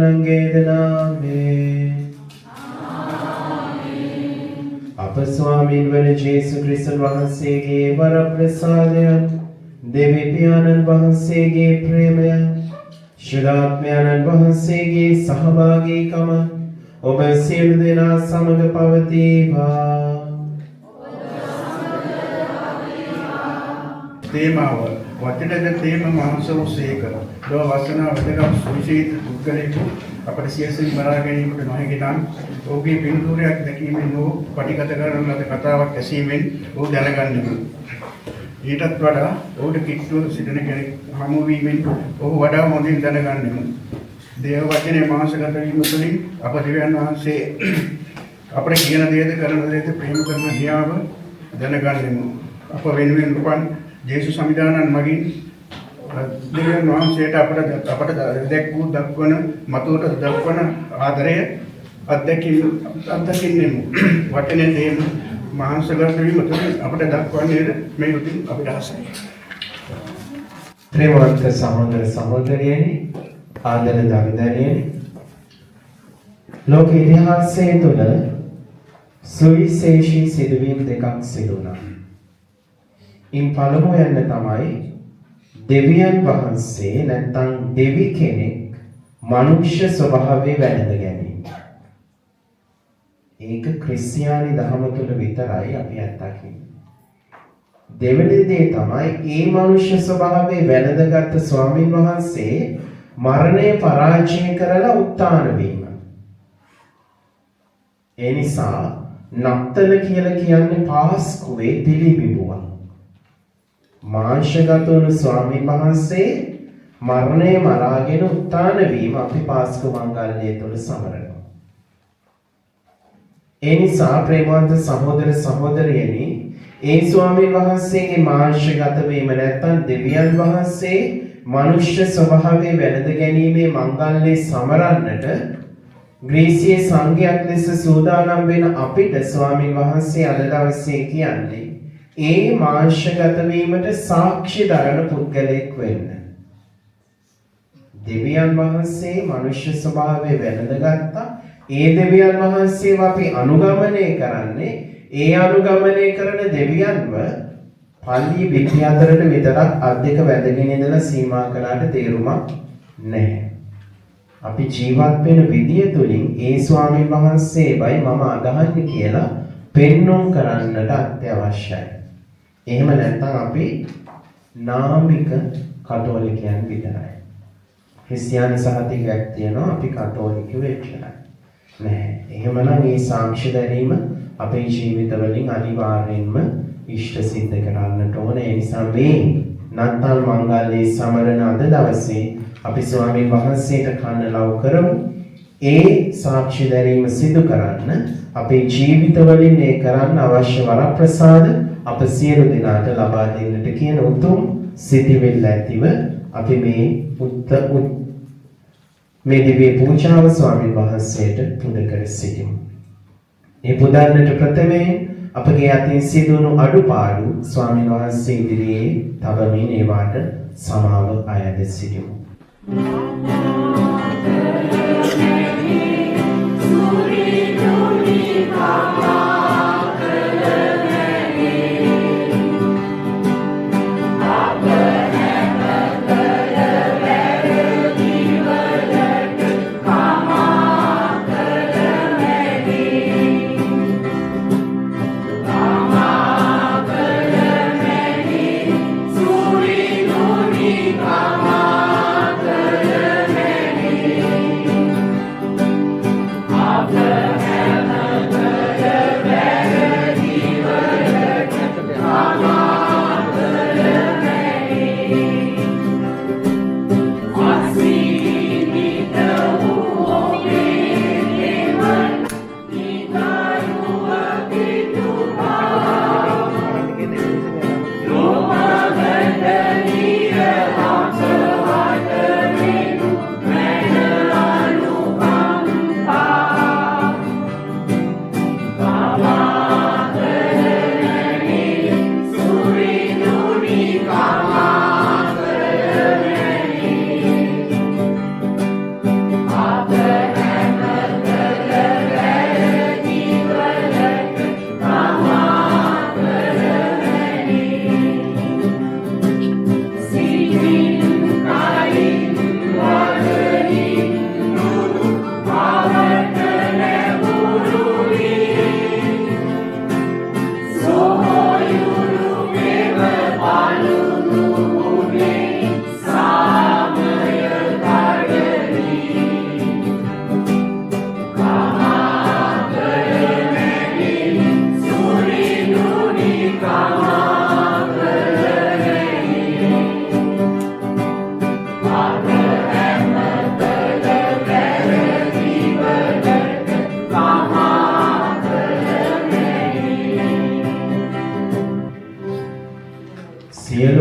පියාණන්ගේද නාමයෙන් අප ස්වාමීන් වන ජේසු ක්‍රිස්තුන් වහන්සේගේ වරප්‍රසාදයන් දෙවි පියාණන් වහන්සේගේ ප්‍රේමය ශුද්ධාත්මයන්න් වහන්සේගේ සහභාගීකම ඔබ සියලු දෙනා සමග පවතිවා. තේමාව වචනද තේම මාංශෝසේක දව වචන වදගම් සුවිශේෂ පුද්ගලයෙකු අපට සියසින් බලා ගැනීමට නොහැකි නම් ඔහුගේ පින්තූරයක් දැකීමෙන් හෝ පටිගත කරන ලද කතාවක් ඇසීමෙන් ඔහු දැනගන්නෙමු. ඊටත් වඩා ඔහුට කිට්ටුව සිටින කෙනෙක් හමු වීමෙන් ඔහු වඩා හොඳින් දැනගන්නෙමු. දේව වචනේ මාංශගත වීම තුළින් අප දෙවියන් වහන්සේ අපට කියන දේද කරන දේද ප්‍රේම කරන දියාව දැනගන්නෙමු. අප වෙනුවෙන් උපන් ජේසුස් සමිදානන් මගින් දෙවියන් වහන්සේට අපට දැක්වූ දක්වන මතුවට දක්වන ආදරය අත්දකින්නෙමු. වචනේ දේම මාංශගත වීම තුළින් අපට දක්වන්නේ මේ උතුම් අභිලාෂයි. ප්‍රේමවන්ත සහෝදර සහෝදරියනි, ආදර දරුදරියනි, ලෝක ඉතිහාසයේ තුල සුවිශේෂී සිදුවීම් දෙකක් සිදු වුණා. ඉන් පළමුව යන්න තමයි දෙවියන් වහන්සේ නැත්නම් දෙවි කෙනෙක් මනුෂ්‍ය ස්වභාවයේ වැඩඳ ගැනීම. ඒක ක්‍රිස්තියානි දහම තුළ විතරයි අපි අත්දකින්නේ. දෙවෙනි දේ තමයි මේ මනුෂ්‍ය ස්වභාවයේ වැළඳගත් ස්වාමීන් වහන්සේ මරණය පරාජය කරලා උත්ථාන වීම. ඒ නිසා නත්තල කියලා කියන්නේ පාස්කුවේ පිළිබිඹුවක්. මාංශගත වූ ස්වාමීන් වහන්සේ මරණය මරාගෙන උත්ථාන වීම අපි පාස්කු මංගල්‍යය තුළ සමරනවා. ඒ නිසා ප්‍රේමවන්ත සහෝදර සහෝදරියනි, ඒ ස්වාමීන් වහන්සේගේ මාංශගත වීම නැත්නම් දෙවියන් වහන්සේ මනුෂ්‍ය ස්වභාවයේ වැළඳ ගැනීමේ මංගල්‍යය සමරන්නට ග්‍රීසියේ සංඝයාත් ලෙස සූදානම් වෙන අපිට ස්වාමීන් වහන්සේ අද දවසේ කියන්නේ ඒ මාංශගත වීමට සාක්ෂි දරන පුද්ගලයෙක් වෙන්න. දෙවියන් වහන්සේ මනුෂ්‍ය ස්වභාවයේ වැළඳගත්තා. ඒ දෙවියන් වහන්සේව අපි අනුගමනය කරන්නේ ඒ අනුගමනය කරන දෙවියන්ව පල්ලි පිටි අතරට විතරක් අධික වැදගෙන ඉඳලා සීමා කළාට තේරුමක් නැහැ. අපි ජීවත් වෙන විදිය තුලින් ඒ ස්වාමීන් වහන්සේවයි මම අදහන්නේ කියලා පෙන්වුම් කරන්නට අත්‍යවශ්‍යයි. එහෙම නැත්නම් අපි නාමික කතෝලිකයන් විතරයි. ක්‍රිස්තියානි සහතිකයක් තියෙනවා අපි කතෝලිකයෝ වෙච්චයි. නැහැ. එහෙමනම් මේ සාක්ෂි දැරීම අපේ ජීවිතවලින් අනිවාර්යෙන්ම ඉෂ්ට සිද්ධ කරන්නට ඕන. ඒ නිසා මේ නත්තල් මංගල්‍යයේ සමරන අද දවසේ අපි ස්වාමීන් වහන්සේට කන්න ලව් කරමු. ඒ සාක්ෂි දැරීම සිදු කරන්න අපේ ජීවිතවලින් මේ කරන්න අවශ්‍ය වරප්‍රසාද අප සියලු දෙනාට ලබා දෙන්නට කියන උතුම් සිතිවිල්ල ඇතිව අපි මේ දිව්‍ය පූජාව ස්වාමීන් වහන්සේට පුද කර සිටිමු. මේ පුදන්නට ප්‍රථමයෙන් අපගේ අතින් සිදුණු අඩුපාඩු ස්වාමීන් වහන්සේ ඉදිරියේ තබමින් ඒවාට සමාව අයද සිටිමු.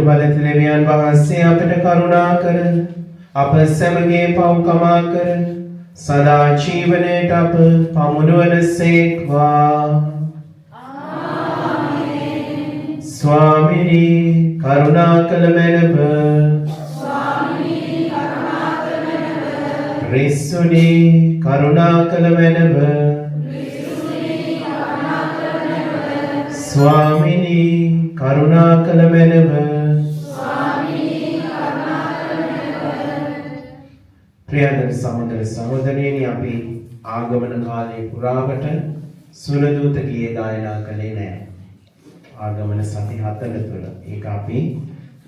බලති දෙවියන් වහන්සේ අපට කරුණා කර අප සැමගේ පව් කමා කර සදා ජීවනයට අප පමුණුවනසේක්වා. ස්වාමිනී කරුණා කළ මැනව. රිස්සුනී කරුණා කළ මැනව. ස්වාමිනී කරුණා කළ මැනව. ප්‍රියදර සහෝදර සහෝදරියනි, අපි ආගමන කාලේ පුරාවට සුරදූත ගීය ගායනා කළේ නැහැ. ආගමන සති 4 තුළ ඒක අපි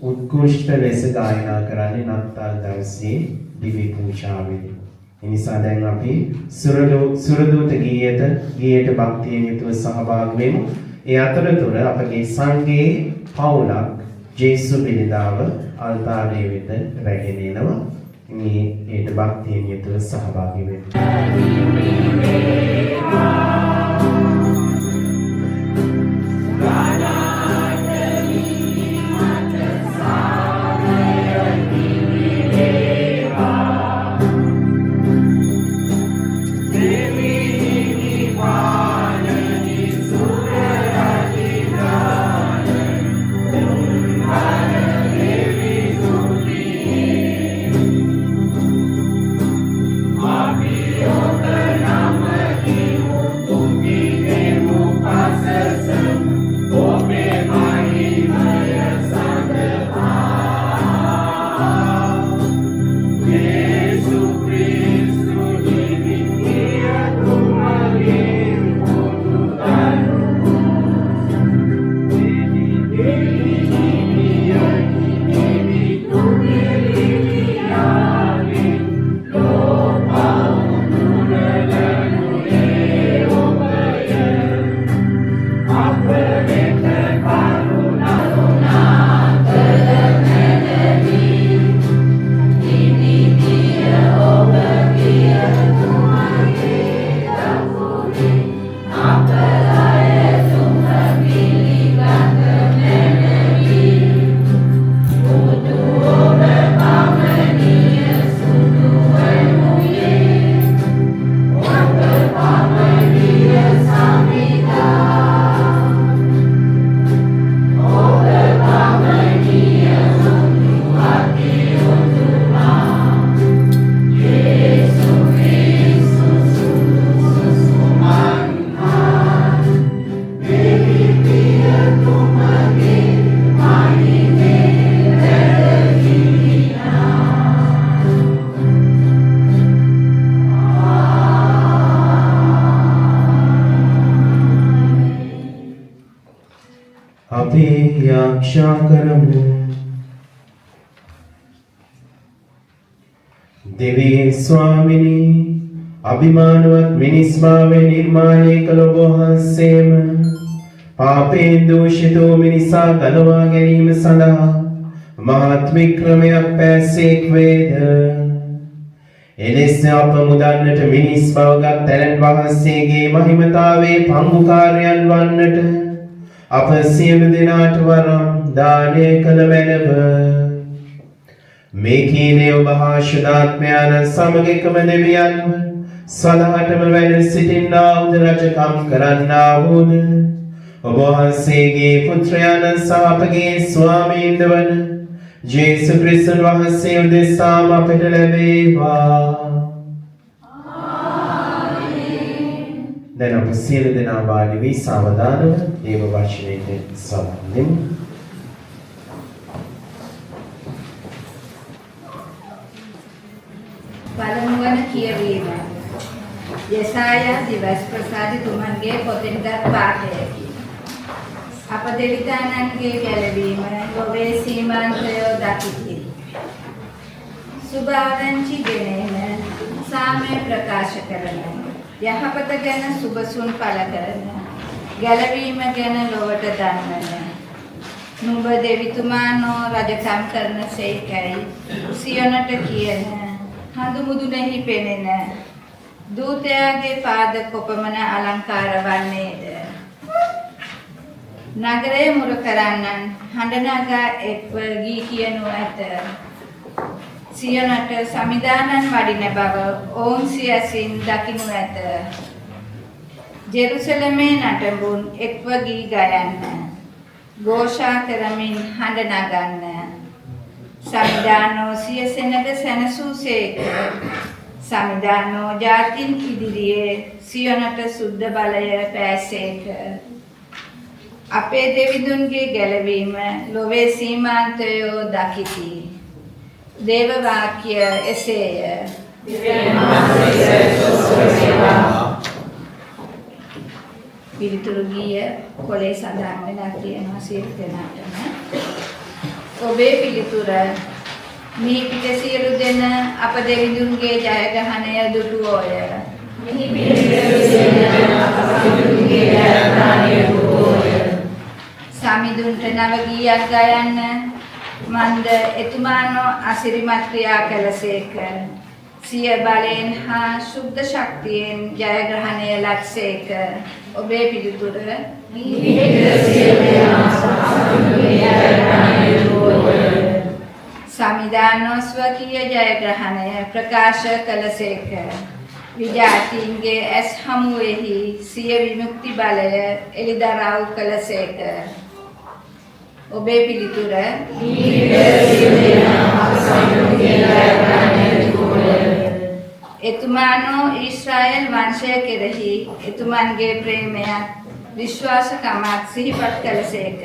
උත්කෘෂ්ඨ ලෙස ගායනා කරන්නේ නත්තල් දවසේ දිවි පූජාවේදී. ඒ නිසා දැන් අපි සුරදූත ගීයට භක්තියෙන් යුතුව සහභාගී වෙමු. ඒ අතරතුර අපගේ සංඝයේ පවුලක් ජේසු පිළිදාව අල්තාරයේ වෙත රැගෙන එනවා. මේට භක්තියෙන් යුතුව සහභාගී වෙමු. යාක්ෂා කරමු. දෙවියන් ස්වාමිනී, අභිමානවත් මිනිස් භාවය නිර්මාණය කළ ඔබ වහන්සේම පාපයෙන් දූෂිත වූ මිනිසා ගලවා ගැනීම සඳහා මහත් වික්‍රමයක් පැසේක් වේද. එලෙස අප මුදන්නට මිනිස් බවගත් තැනන් වහන්සේගේ මහිමතාවේ පංගුකාරයන් වන්නට අප සියලු දෙනාට වරම් දානය කළ මැනව. මේ කීනේ ඔබ හා ශුද්ධාත්මයන් සමග එකම දෙවියන්ව සදාටම වැඩ සිටින්නා වූ රජකම් කරන්නා වූද ඔබ වහන්සේගේ පුත්‍රයන් සහ අපගේ ස්වාමීන් වන ජේසු ක්‍රිස්තුන් වහන්සේ උදෙසාම අපට ලැබේවා. දැන් අප සියලු දෙනා වාඩි වී සාවධානව දේව වචනයට සවන් දෙමු. පළමු වන කියවීම යෙසායා දිවස් ප්‍රසාදිතුමන්ගේ පොතෙන් ගත් පාඨයකි. අප දෙවිතානන්ගේ ගැලවීම ඔබේ සීමාන්තය දකිති. සුභාරංචි ගෙනෙන සාමය ප්‍රකාශ කරන යහපත ගැන සුබසුන් පළ කරන ගැලවීම ගැන ලොවට දන්වන නුඹ දෙවිතුමා නෝ රජකම් කරන සේකයි සියොනට කියන හඳු මුදුනෙහි පෙනෙන දූතයාගේ පාද කොපමණ අලංකාර වන්නේද. නගරයේ මුර කරන්නන් හඬනගා එක්ව ගී කියනු ඇත. සියනට සමිදානන් වඩින බව ඔවුන් සියසින් දකිනු ඇත. ජෙරුසලමේ නටඹුන් එක්ව ගී ගයන්න. ഘോഷා කරමින් හඬ නගන්න. සමිදානෝ සියසෙනග සැනසූසේක. සමිදානෝ ජාතින් ඉදිරියේ සියනට සුද්ධ බලය පෑසේක. අපේ දෙවිඳුන්ගේ ගැලවීම ලොවේ සීමාන්තයෝ දකිති. දේව වාක්‍ය එසේය. පිළිතුරු ගීය කොලේ සඳහන් වෙලා තියෙනවා සියලු දෙනාටම. ඔබේ පිළිතුර මිහි පිට සියලු දෙන අප දෙවිඳුන්ගේ ජයග්‍රහණය දුටුවෝය. මිහි පිට සියලු දෙන අප දෙවිඳුන්ගේ ජයග්‍රහණය දුටුවෝය. සමිඳුන්ට නව ගීයක් ගයන්න මන්ද එතුමානෝ අසිරිමත් ක්‍රියා කළසේක. සිය බලයෙන් හා සුද්ධ ශක්තියෙන් ජයග්‍රහණය ලක්සේක. ඔබේ පිළිතුර සමිදානෝ ස්වකීය ජයග්‍රහණය ප්‍රකාශ කළසේක. විජාතීන්ගේ ඇස් හමුවෙහි සිය විමුක්ති බලය එළිදරව් කළසේක. ඔබේ පිළිතුර එතුමානෝ ඊශ්‍රායල් වංශය කෙරෙහි එතුමන්ගේ ප්‍රේමයත් විශ්වාසකමත් සිහිපත් කළසේක.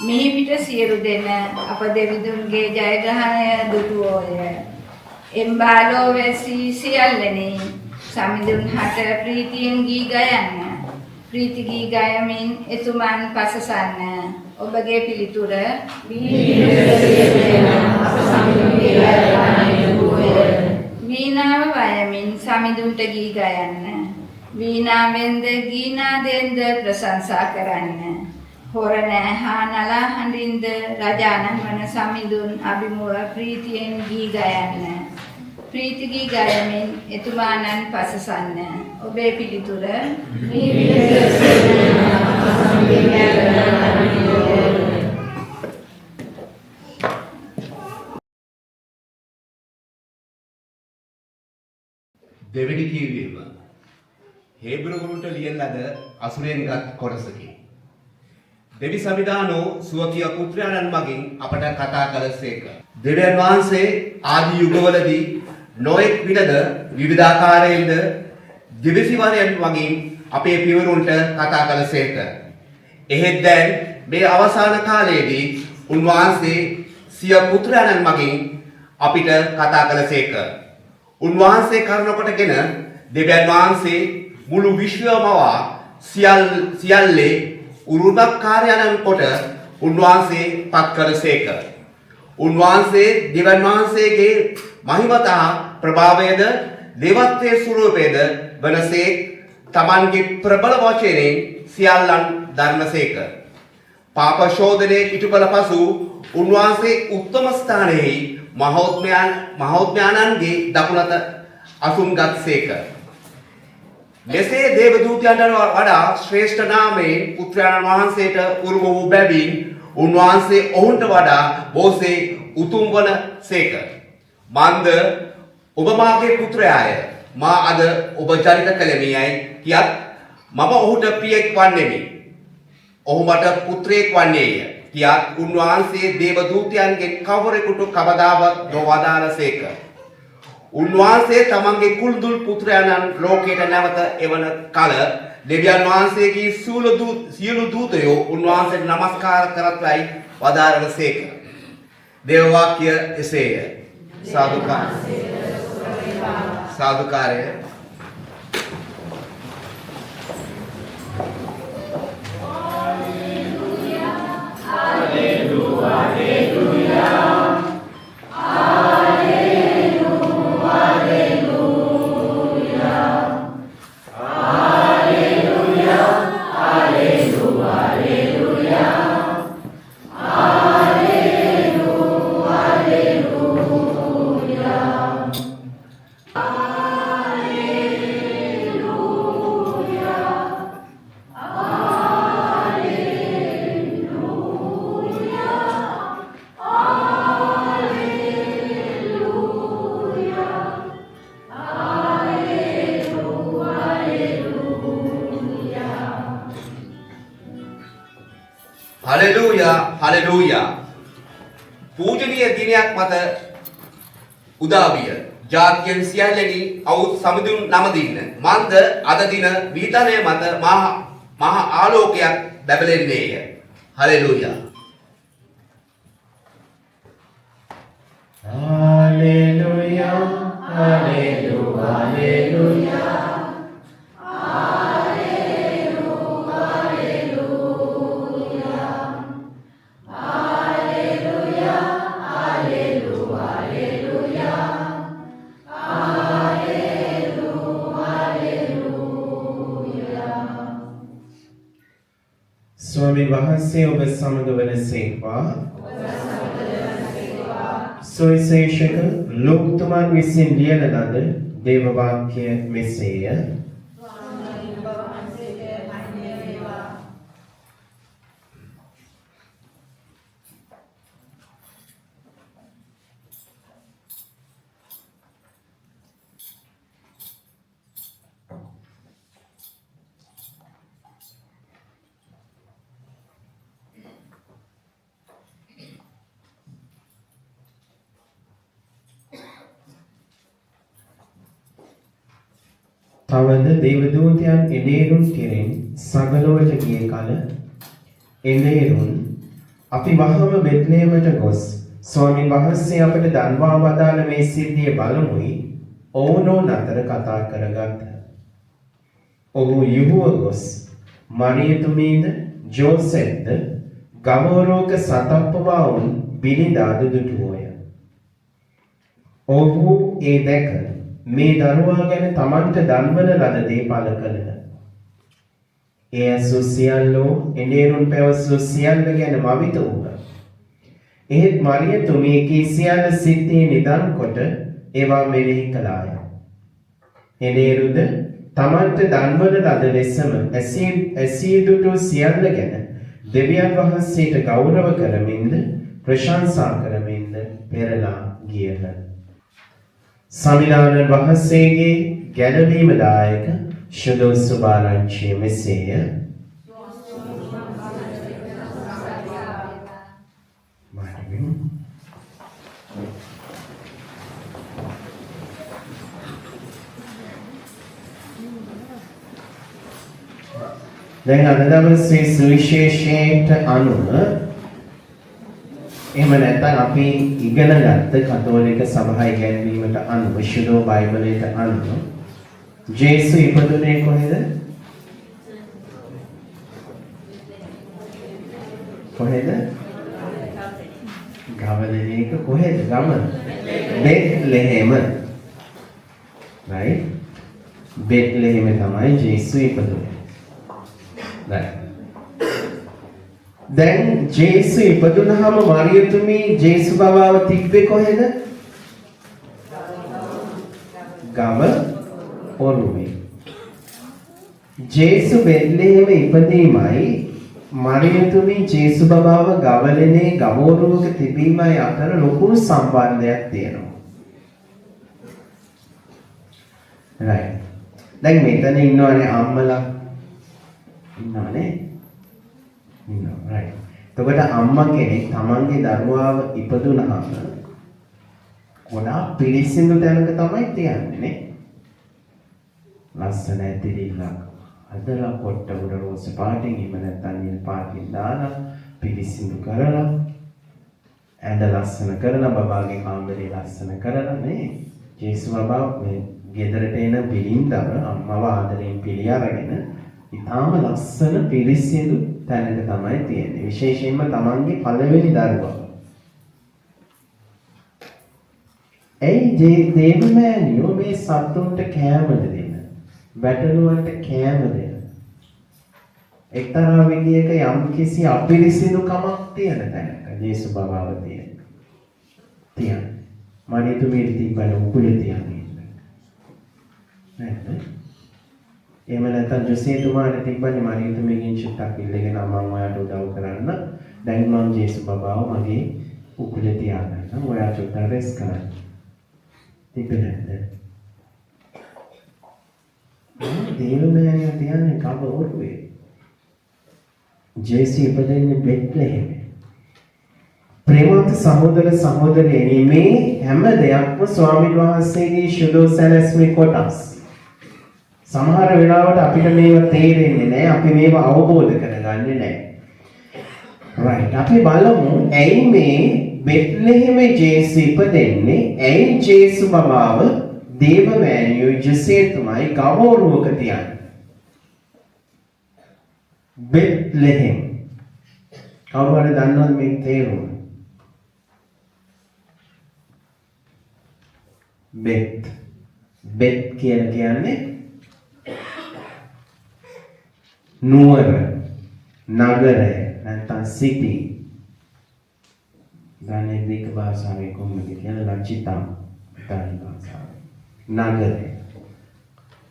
මිහි පිට සියලු දෙන අප දෙවිඳුන්ගේ ජයග්‍රහණය දුටුවෝය. එම්බාලෝ වැසී සියල්ලෙනි සමිඳුන් හට ප්‍රීතියෙන් ගී ගයන්න. ප්‍රීති ගී ගයමින් එතුමන් පසසන්න. ඔබගේ පිළිතුර වීණාව වයමින් සමිඳුන්ට ගී ගයන්න. වීණාවෙන්ද ගීනාදෙන්ද ප්‍රශංසා කරන්න. හොරණෑ හා නලා හඬින්ද රජාණන් වන සමිඳුන් අභිමුව ප්‍රීතියෙන් ගී ගයන්න. ප්‍රීති ගී ගයමින් එතුමානන් පසසන්න. ඔබේ පිළිතුර දෙවෙනි කියවීම හේබ්‍රුවරුන්ට ලියන ලද අසුරෙන්ගත් කොටසකි. දෙවි සමිදානෝ සුවකීය පුත්‍රයන්න් මගින් අපට කතා කළසේක. දෙවියන් වහන්සේ ආදි යුගවලදී නොඑක් විනද විවිධාකාරයෙන්ද දිවසිවරයන් මගින් අපේ පියවරුන්ට කතා කළසේක. එහෙත් දැන් මේ අවසාන කාලයේදී උන්වහන්සේ සිය පුත්‍රයන්න් මගින් අපිට කතා කළසේක. උන්වහන්සේ කරුණකොටගෙන දෙවියන් වහන්සේ මුළු විශ්වයමවා සියල්ලේ උරුමකාරයන් කොට උන්වහන්සේ පත් කළසේක. උන්වහන්සේ දෙවියන් වහන්සේගේ මහිමතා ප්‍රභාවයද දේවත්වයේ ස්වරූපයද වනසේ තමන්ගේ ප්‍රබල වචනයෙන් සියල්ලන් ධර්මසේක. පාප ශෝධනයේ ඉටු කළ පසු උන්වහන්සේ උත්තම ස්ථානයේ මහෞත්මයාණන්ගේ දකුණත අසුන්ගත්සේක. මෙසේ දේවදූතයන්ට වඩා ශ්‍රේෂ්ඨ නාමයෙන් පුත්‍රයන් වහන්සේට උරුම වූ බැවින් උන්වහන්සේ ඔවුන්ට වඩා බොහෝසේ උතුම් වන සේක. මන්ද ඔබ මාගේ පුත්‍රයාය. මා අද ඔබ ජනිත කළෙමියයි කියත් මම ඔහුට පියෙක් වන්නෙමි. ඔහු මට පුත්‍රයෙක් වන්නේය කියාත් උන්වහන්සේ දේවදූතයන්ගෙන් කවරෙකුට කවදාවත් නොවදාළසේක. උන්වහන්සේ තමන්ගේ කුළුදුල් පුත්‍රයන්න් ලෝකයට නැවත එවන කල දෙවියන් වහන්සේගේ සියලු දූතයෝ උන්වහන්සේට නමස්කාර කරත්වයි වදාරනසේක. දේව වාක්‍ය එසේය. සාදුකාරය. Hallelujah hallelujah. පූජනීය දිනයක් මත උදා විය. ජාතියන් සියල්ලෙහි අවුත් සමිඳුන් නමදින්න. මන්ද අද දින විතනය මත මහා ආලෝකයක් බැබලෙන්නේය. හලෙලූයා. Hallelujah, hallelujah, hallelujah. ස්වාමීන් වහන්සේ ඔබ සමග වනසේක්වා. සුවිශේෂක ලෝකතුමන් විසින් ලියන ලද දේව වාක්‍ය මෙසේය. තවද දේවදූතයන් එනේරුන් කෙරෙන් සගලොවට ගිය කල එනේරුන් අපි වහම බෙත්ලේමට ගොස් ස්වාමීන් වහන්සේ අපට දන්වා වදාළ මේ සිද්ධිය බලමුයි ඔවුනොවුන් අතර කතා කරගත්හ. ඔහු යුහුව ගොස් මරියතුමීද ජෝසෙෆ්ද ගමෝරෝක සතප්පවවුන් බිලිඳා දුටුවෝය. ඔහු ඒ දැක මේ දරුවා ගැන තමන්ට දන්වන ලද දේ පළ කළහ. ඒ ඇසු සියල්ලෝ එනේරුන් පැවසු සියල්ල ගැන මවිත වූහ. එහෙත් මරියතුමී කී සියල්ල සිතේ නිදන් කොට ඒවා මෙනෙහි කළාය. එනේරුද තමන්ට දන්වන ලද ලෙසම ඇසී දුටු සියල්ල ගැන දෙවියන් වහන්සේට ගෞරව කරමින්ද ප්‍රශංසා කරමින්ද පෙරලා ගියහ. සමිලාන වහන්සේගේ ගැනවීම දායක ශුද්ධ සුභාරංචිය මෙසේය. දැන් අද දවසේ සුවිශේෂයට අනුව එහෙම නැත්නම් අපි ඉගෙන ගත්ත කතෝලික සභා ඉගැන්වීමට අනුව ශුද්ධ බයිබලයට අනුව ජේසු ඉපදුනේ කොහෙද? කොහෙද? ගවලේක කොහෙද? ගම බෙත්ලෙහෙම. right? බෙත්ලෙහෙම තමයි ජේසු ඉපදුනේ. right. දැන් ජේසු ඉපදුනහම මරියතුමී ජේසු බබාව තිබ්බේ කොහෙද? ගම ඔරුවේ. ජේසු බෙත්ලෙහෙම ඉපදීමයි මරියතුමී ජේසු බබාව ගවලනේ ගමෝරුවක තිබීමයි අතර ලොකු සම්බන්ධයක් තියෙනවා. right. දැන් මෙතන ඉන්නවනේ අම්මලා ඉන්නවනේ. right. එතකොට අම්මා කෙනෙක් තමන්ගේ දරුවාව ඉපදුනහම ගොඩාක් පිළිසිඳු තැනක තමයි තියන්නේ නේ. ලස්සන ඇතිරිල්ලක් අදලා පොට්ට උඩ රෝස පාටින් ඉම නැත්නම් නිල් පාටින් දාලා පිළිසිඳු කරලා ඇඳ ලස්සන කරලා බබාගේ කාමරේ ලස්සන කරලා නේ. ජේසු බබා මේ ගෙදරට එන බිලින්දර අම්මව ආදරෙන් පිළි අරගෙන ඉතාම ලස්සන පිළිසිඳු තැනක තමයි තියෙන්නේ. විශේෂයෙන්ම තමන්ගේ පළවෙනි දරුවා. ඒ දේවමෑණියෝ මේ සතුන්ට කෑම දෙන්න. බැටළුවන්ට කෑම දෙන්න. එක්තරා විදියක යම්කිසි අපිරිසිදුකමක් තියෙන තැනක ජේසු බබාව තියෙන. මරියතුමී තිබ්බන උකුලේ තියන්නේ. නේද? එහෙම නැත්නම් ජොසේතුමාට තිබ්බනේ මරියතුමීගෙන් චුට්ටක් ඉල්ලගෙන මම ඔයාට උදව් කරන්න. දැන් මම ජේසු බබාව මගේ උකුලේ තියාගන්න. ඔයා චුට්ටක් රෙස් කරන්න. තිබුණේ නැද්ද? දේවමෑණියෝ තියන්නේ කව ඔරුවේ. ජේසු ඉපදෙන්නේ බෙත්ලෙහෙම. ප්‍රේමවන්ත සහෝදර සහෝදරියනි මේ හැම දෙයක්ම ස්වාමීන් වහන්සේගේ ශුද්ධ සැලැස්මේ කොටස්. සමහර වෙලාවට අපිට මේව තේරෙන්නේ නැහැ. අපි මේව අවබෝධ කරගන්නේ නැහැ. right. අපි බලමු ඇයි මේ බෙත්ලෙහෙමේ ජේසු ඉපදෙන්නේ? ඇයි ජේසු බබාව දේවමෑණියෝ ජොසේතුමයි ගවෝරුවක තියන්නේ? බෙත්ලෙහෙම. කවුරු හරි දන්නවද මේ තේරුම? බෙත් කියලා කියන්නේ නුවර, නගරය, නැත්නම් සිටි. ගානේ දෙක භාෂාවේ කොහොමද කියන්නේ? ලංචිතම් ඉතාලි භාෂාවේ. නගරය.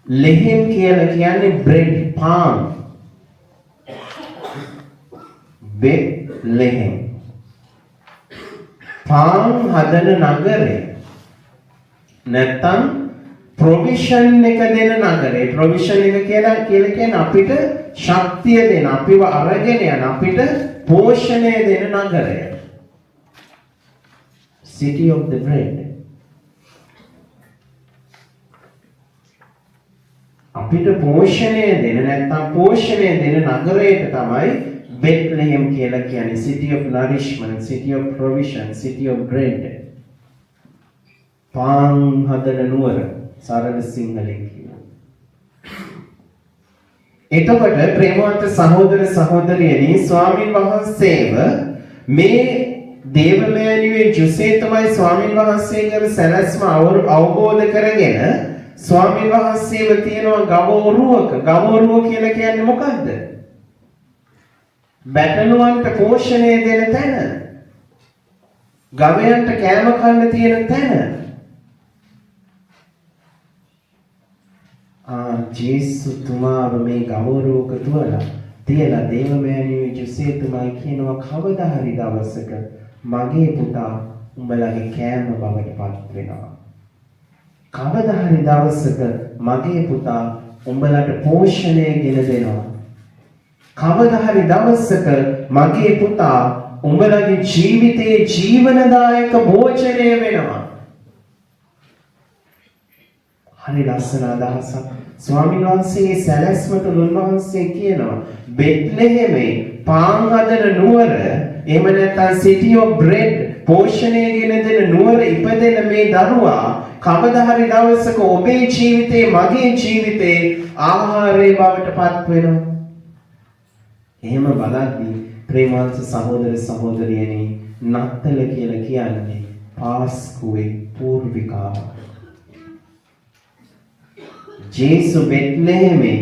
ලෙහෙම් කියලා කියන්නේ බ්‍රෙඩ්, පාන්. බෙත්ලෙහෙම්. පාන් හදන නගරය. නැත්තම් ප්‍රොවිෂන් එක දෙන නගරේ. ප්‍රොවිෂන් එක කියලා කියන්නේ අපිට ශක්තිය දෙන, අපිව අරගෙන යන, අපිට පෝෂණය දෙන නගරය. City of the bread. අපිට පෝෂණය දෙන නැත්තම් පෝෂණය දෙන නගරයට තමයි Bethlehem කියලා කියන්නේ. City of nourishment, city of provision, city of bread. පාන් හදන නුවර සරල සිංහලෙන් කියනවා. එතකොට ප්‍රේමවන්ත සහෝදර සහෝදරියනි ස්වාමින් වහන්සේව මේ දේවමෑණියෝ ජොසේ තමයි ස්වාමින් වහන්සේ කර සැලැස්ම අවබෝධ කරගෙන ස්වාමින් වහන්සේව තියනවා ගවෝරුවක. ගවෝරුව කියලා කියන්නේ මොකද්ද? බැටළුවන්ට පෝෂණය දෙන තැන. ගවයන්ට කෑම කන්න තියෙන තැන. ජේසු තුමාව මේ ගවෝරුවක තියලා දේවමෑණියෝ ජොසේතුමා කියනවා කවදා හරි දවසක මගේ පුතා උඹලගේ කෑම බවට පත් වෙනවා. කවදා හරි දවසක මගේ පුතා උඹලට පෝෂණය ගෙන දෙනවා. කවදා හරි දවසක මගේ පුතා උඹලගේ ජීවිතයේ ජීවනදායක භෝජනය වෙනවා. හරි ලස්සන අදහසක්. ස්වාමීන් වහන්සේගේ සැලැස්මට උන්වහන්සේ කියනවා බෙත්ලෙහෙමේ පාන් හදන නුවර, එහෙම නැත්නම් city of bread, පෝෂණය ගෙන දෙන නුවර ඉපදෙන මේ දරුවා කවදා හරි දවසක ඔබේ ජීවිතේ, මගේ ජීවිතේ ආහාරයේ බවට පත් වෙනවා. එහෙම බලද්දී ප්‍රේමවන්ත සහෝදර සහෝදරියනි නත්තල කියලා කියන්නේ පාස්කුවේ පූර්විකාව. ජේසු බෙත්ලෙහෙමේ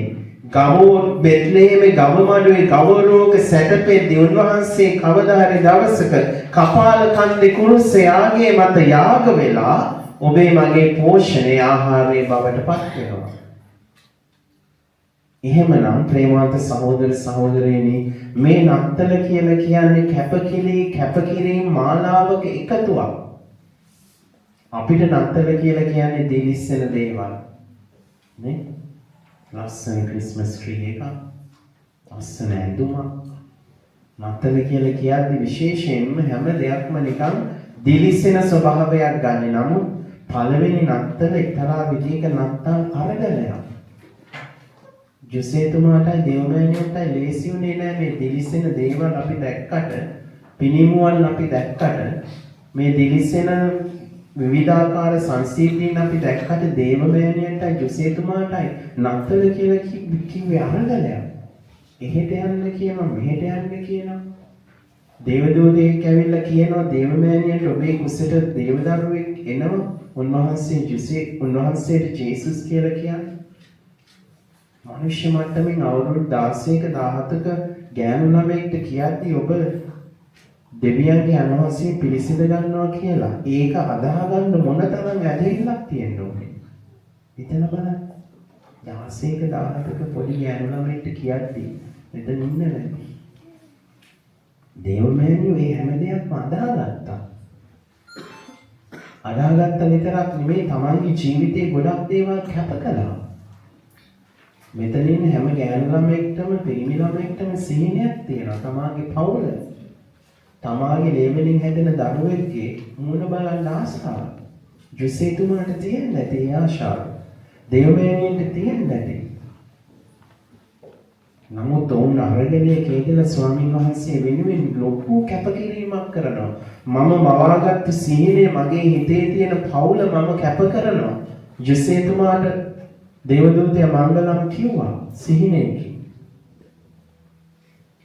ගවමඩුවේ ගවෝරුවක සැතපෙද්දී උන්වහන්සේ කවදා හරි දවසක කපාල කන්දේ කුරුසයාගේ මත යාග වෙලා ඔබේ මගේ පෝෂණය ආහාරයේ බවට පත් වෙනවා. එහෙමනම් ප්‍රේමවන්ත සහෝදර සහෝදරියනි මේ නත්තල කියලා කියන්නේ කැපකිරීම මාලාවක එකතුවක්. අපිට නත්තල කියලා කියන්නේ දිලිස්සෙන දේවල්. නේ? ලස්සන ක්‍රිස්මස් ට්‍රී එක, ලස්සන ඇඳුමක්. නත්තල කියලා කියද්දි විශේෂයෙන්ම හැම දෙයක්ම නිකන් දිලිසෙන ස්වභාවයක් ගන්න. නමුත් පළවෙනි නත්තල එක්තරා විදිහක නත්තල් අරගලයක්. ජොසේතුමාටයි දේවමෑණියන්ටයි ලේසි වුණේ නෑ මේ දිලිසෙන දේවල් අපි දැක්කට, පිනිමුවල් අපි දැක්කට, මේ දිලිසෙන විවිධාකාර සංස්කෘතීන් අපි දැක්කට දේවමෑණියන්ටයි ජොසේතුමාටයි නත්තල කියලා කිව්වේ අරගලයක්. එහෙට යන්න කියනවා, මෙහෙට යන්න කියනවා. දේවදූතයෙක් ඇවිල්ලා කියනවා දේවමෑණියන්ට ඔබේ කුසට දේවදරුවෙක් එනවා. උන්වහන්සේට ජේසුස් කියලා කියන්නේ. මනුෂ්‍ය මට්ටමින් අවුරුදු 16ක 17ක ගෑනු ළමයෙක්ට කියද්දී ඔබ දෙවියන්ගේ අනවශ්‍ය පිළිසිඳ ගන්නවා කියලා. ඒක අදාහගන්න මොනතරම් ඇදහිල්ලක් තියෙන්න ඕනේ. හිතලා බලන්න. 16ක 17ක පොඩි ගෑනු ළමයෙක්ට කියද්දී මෙතන ඉන්න නැති. දේවමෑණියෝ මේ හැම දෙයක්ම අදාහගත්තා. අදාහගත්ත විතරක් නෙමෙයි තමන්ගේ ජීවිතේ ගොඩක් දේවල් කැප කළා. මෙතන ඉන්න හැම ගෑනු ළමයෙක්ටම පිරිමි ළමයෙක්ටම සිහිනයක් තියෙනවා. තමාගේ පවුල, තමාගේ ලේබලින් හැදෙන දරුවෙක්ගේ මූණ බලන්න ආසාව. ජොසේතුමාට තියෙන්නේ නැති ඒ ආශාව. දේවමෑණියන්ට තියෙන්නේ නැති. නමුත් ඔවුන් අරගලයේ කේදලා ස්වාමීන් වහන්සේ වෙනුවෙන් ලොකු කැපකිරීමක් කරනවා. මම මවාගත්තු සිහිනය, මගේ හිතේ තියෙන පවුල මම කැප කරනවා. ජොසේතුමාට දේවදූතයා මංගලම් කිව්වා සිහිනයකින්.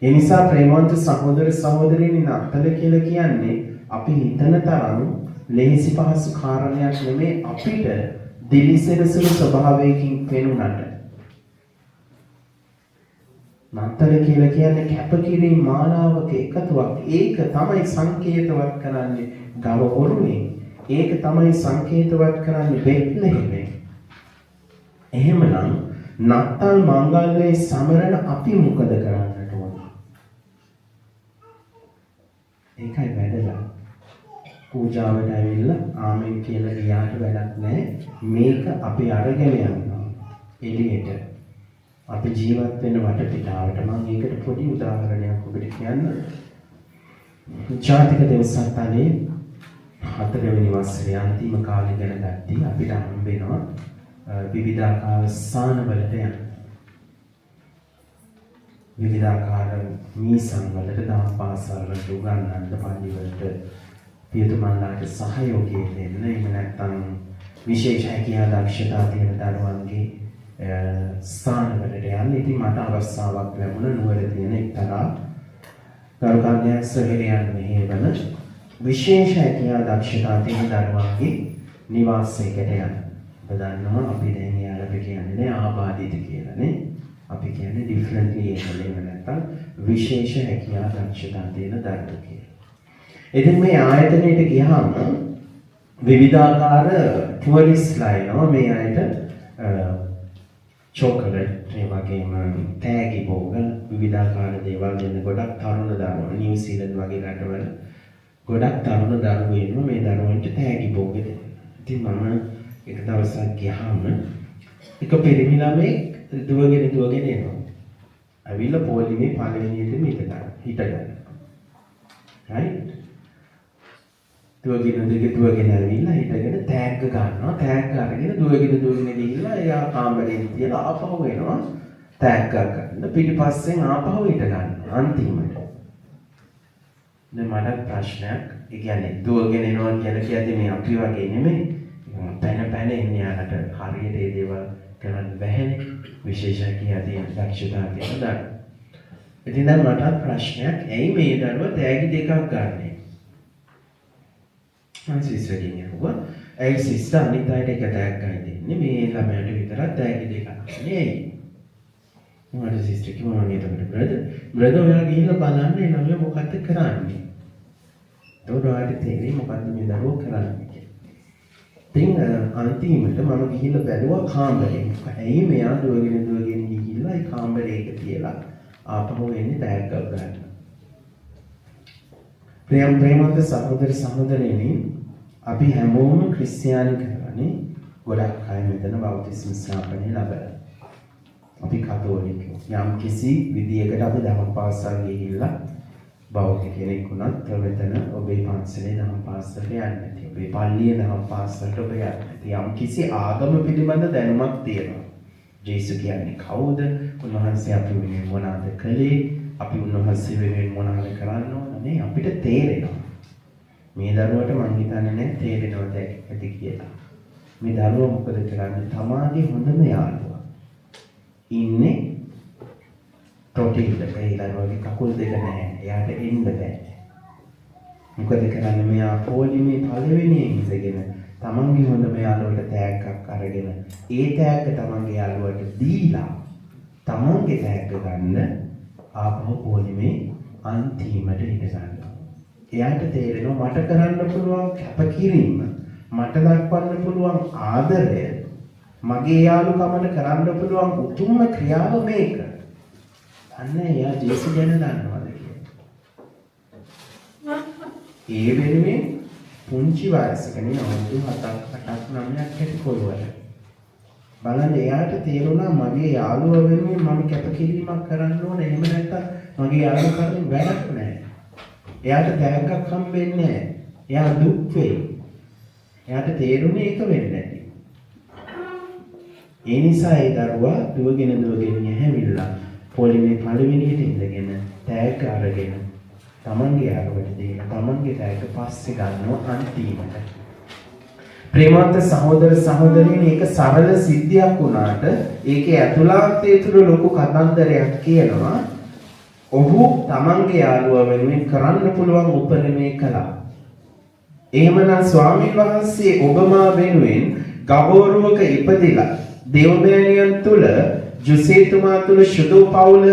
ඒ නිසා ප්‍රේමවන්ත සහෝදර සහෝදරියනි, නත්තල කියලා කියන්නේ අපි හිතන තරම් ලේසි පහසු කාරණයක් නෙමෙයි. අපිට දිලිසෙනසුළු ස්වභාවයකින් පෙනුනට නත්තල කියලා කියන්නේ කැපකිරීම මාලාවක එකතුවක්. ඒක තමයි සංකේතවත් කරන්නේ ගව ඔරුවෙන්. ඒක තමයි සංකේතවත් කරන්නේ බෙත්ලෙහෙමෙන්. එහෙමනම් නත්තල් මංගල්‍යයේ සමරන අපි මොකද කරන්නට ඕන? ඒකයි වැදගත්. පූජාවට ඇවිල්ලා ආමෙන් කියලා ගියාට වැඩක් නැහැ. මේක අපි අරගෙන යනවා එළියට. අපි ජීවත් වෙන වටපිටාවට. මම ඒකට පොඩි උදාහරණයක් ඔබට කියන්න. ජාතික දවසටනේ 4 වෙනි වසරේ අන්තිම කාලේ ගැන ගත්තී අපිට හම්බ වෙනවා විවිධාකාර ස්ථානවලට යන්න. විවිධාකාර මීසන් වලට, දහම් පාසල් වලට, උගන්වන්න, පන්ති වලට පියතුමන්ලාට සහයෝගය දෙන්න. එහෙම නැත්නම් විශේෂ හැකියාව දක්ෂතා තියෙන දරුවන්ගේ ස්ථානවලට යන්න. ඉතින් මට අවස්ථාවක් ලැබුණා නුවර තියෙන එක්තරා ගරුකාන්‍යයක් සොහෙරියන් මෙහෙවන විශේෂ හැකියාව දක්ෂතා තියෙන දරුවන්ගේ නිවාසයකට යන්න. ඔබ දන්නවා අපි දැන් යාළුවෝ කියන්නේ ආබාධිත කියලානේ. අපි කියන්නේ ඩිෆරන්ට්ලි ඒබල් නැත්නම් විශේෂ හැකියාව දක්ෂතා තියෙන දරුවෝ කියලා. ඉතින් මේ ආයතනයට ගියාම විවිධාකාර ටුවරිස්ට්ලා එනවා මේ අයට චොකලට් ඒ වගේම තෑගි භෝග විවිධාකාර දේවල් දෙන්න. ගොඩක් තරුණ දරුවෝ නිව්සීලන්ත වගේ රටවල ගොඩක් තරුණ දරුවෝ ඉන්නවා මේ දරුවන්ට තෑගි භෝග දෙන්න. ඉතින් මම එක දවසක් ගියාම එක පිරිමි ළමෙක් දුවගෙන එනවා. අවිල පොලිමේ පළවෙනියටම හිටගන්න. right? දුවගෙන ඇවිල්ලා හිටගෙන තෑග්ග ගන්නවා. තෑග්ග අරගෙන දුවගෙන ගිහිල්ලා එයා කාමරේ තියලා ආපහු එනවා තෑග්ග ගන්න. පිටිපස්සෙන් ආපහු හිට ගන්නවා අන්තිමට. දැන් මට ප්‍රශ්නයක්. ඒ කියන්නේ දුවගෙන එනවා කියලා කියද්දි මේ අපි වගේ නෙමෙයි. පැන එන්නේ යාට හරියට ඒ දේවල් කරන්න බැහැනේ. විශේෂ හැකියාව දක්ෂතා තියෙන දරුවෝ. ඉතින් දැන් මට ප්‍රශ්නයක්. ඇයි මේ දරුවා තෑගි දෙකක් ගන්නෙ? මම සිස්ටර්ගෙන් අහුවා. ඇයි සිස්ටර් අනිත් අයට එක තෑග්ගයි දෙන්නේ? මේ ළමයාට විතරක් තෑගි දෙකක් නේ. මම සිස්ටර් කිව්වා මම ඒකට බ්‍රදර් ඔයා ගිහිල්ලා බලන්න ඒ ළමයා මොකද්ද කරන්නේ? දොඩවාට තේරෙන්නේ මොකද්ද මේ දරුවෝ කරන්නේ? ඉතින් අන්තිමට මම ගිහිල්ලා බැලුවා කාමරේ. ඇයි මෙයා දුවගෙන ගිහිල්ලා ඒ කාමරේක තියලා ආපහු එන්නේ තෑග්ගක් ගන්න. ප්‍රේමවන්ත සහෝදර සහෝදරියනි, අපි හැමෝම ක්‍රිස්තියානි කරන්නේ. ගොඩක් අය මෙතන බෞද්ධ ස්ථාපනය ලබලා. අපි කතෝලිකයෝ. යම් කිසි විදියකට අපි දහම් පාසල් ගිහිල්ලා බෞද්ධ කෙනෙක් වුණත් මෙතන ඔබේ පන්සලේ දහම් පාසලට යන්නේ නැති. ඔබේ පල්ලියේ දහම් පාසලට ඔබ යන්නේ නැති. යම් කිසි ආගම පිළිබඳ දැනුමක් තියෙනවා. ජේසු කියන්නේ කවුද? උන්වහන්සේ අපි වෙනුවෙන් මොනවද කළේ? අපි උන්වහන්සේ වෙනුවෙන් මොනවද කරන්න ඕන නේ? අපිට තේරෙනවා. මේ දරුවට මං හිතන්නේ නැහැ තේරෙනවද ඇති කියලා. මේ දරුවා මොකද කරන්නේ? තමාගේ හොඳම යාළුවා ඉන්නේ තොටිල්ලක. ඒ දරුවාගේ කකුල් දෙක නැහැ. එයාට එන්න බෑ. මොකද කරන්නේ? මෙයා පොලිමේ පළවෙනියෙන් ඉඳගෙන තමන්ගේ හොඳම යාළුවට තෑග්ගක් අරගෙන ඒ තෑග්ග තමන්ගේ යාළුවට දීලා තමන්ගේ තෑග්ග ගන්න ආපහු පොලිමේ අන්තිමට හිට ගන්නවා. එයාට තේරෙනවා මට කරන්න පුළුවන් කැපකිරීම, මට දක්වන්න පුළුවන් ආදරය, මගේ යාළුකමට කරන්න පුළුවන් උතුම්ම ක්‍රියාව මේක. අන්න එයා ජේසු ගැන දන්නවද කියලා. ඒ වෙනුවෙන් පුංචි වයසකනේ අවුරුදු 7ක් 8ක් 9ක් ඇති කොල්ලවල බලන්න එයාට තේරුණා මගේ යාළුවා වෙනුවෙන් මම කැපකිරීමක් කරන්න ඕන. එහෙම නැත්නම් මගේ යාළුවා කරන්නේ වැඩක් නැහැ. එයාට තෑග්ගක් හම්බෙන්නේ නැහැ. එයා දුක් වෙයි. එයාට තේරුනේ ඒක වෙන්නේ නැති. ඒ නිසා ඒ දරුවා දුවගෙන ඇහැවිල්ලා පොලිමේ පළවෙනියට ඉඳගෙන තෑග්ග අරගෙන තමන්ගේ යාළුවට දීලා තමන්ගේ තෑග්ග පස්සේ ගන්නවා අන්තිමට. ප්‍රේමවන්ත සහෝදර සහෝදරියනි ඒක සරල සිද්ධියක් වුණාට ඒකේ ඇතුළාන්තයේ තුල ලොකු කතන්දරයක් කියනවා. ඔහු තමන්ගේ යාළුවා වෙනුවෙන් කරන්න පුළුවන් උපරිමය කළා. එහෙමනම් ස්වාමීන් වහන්සේ ඔබමා වෙනුවෙන් ගබෝරුවක ඉපදිලා දේවමෑණියන් තුල ජුසේතුමා තුල සුදු පවුල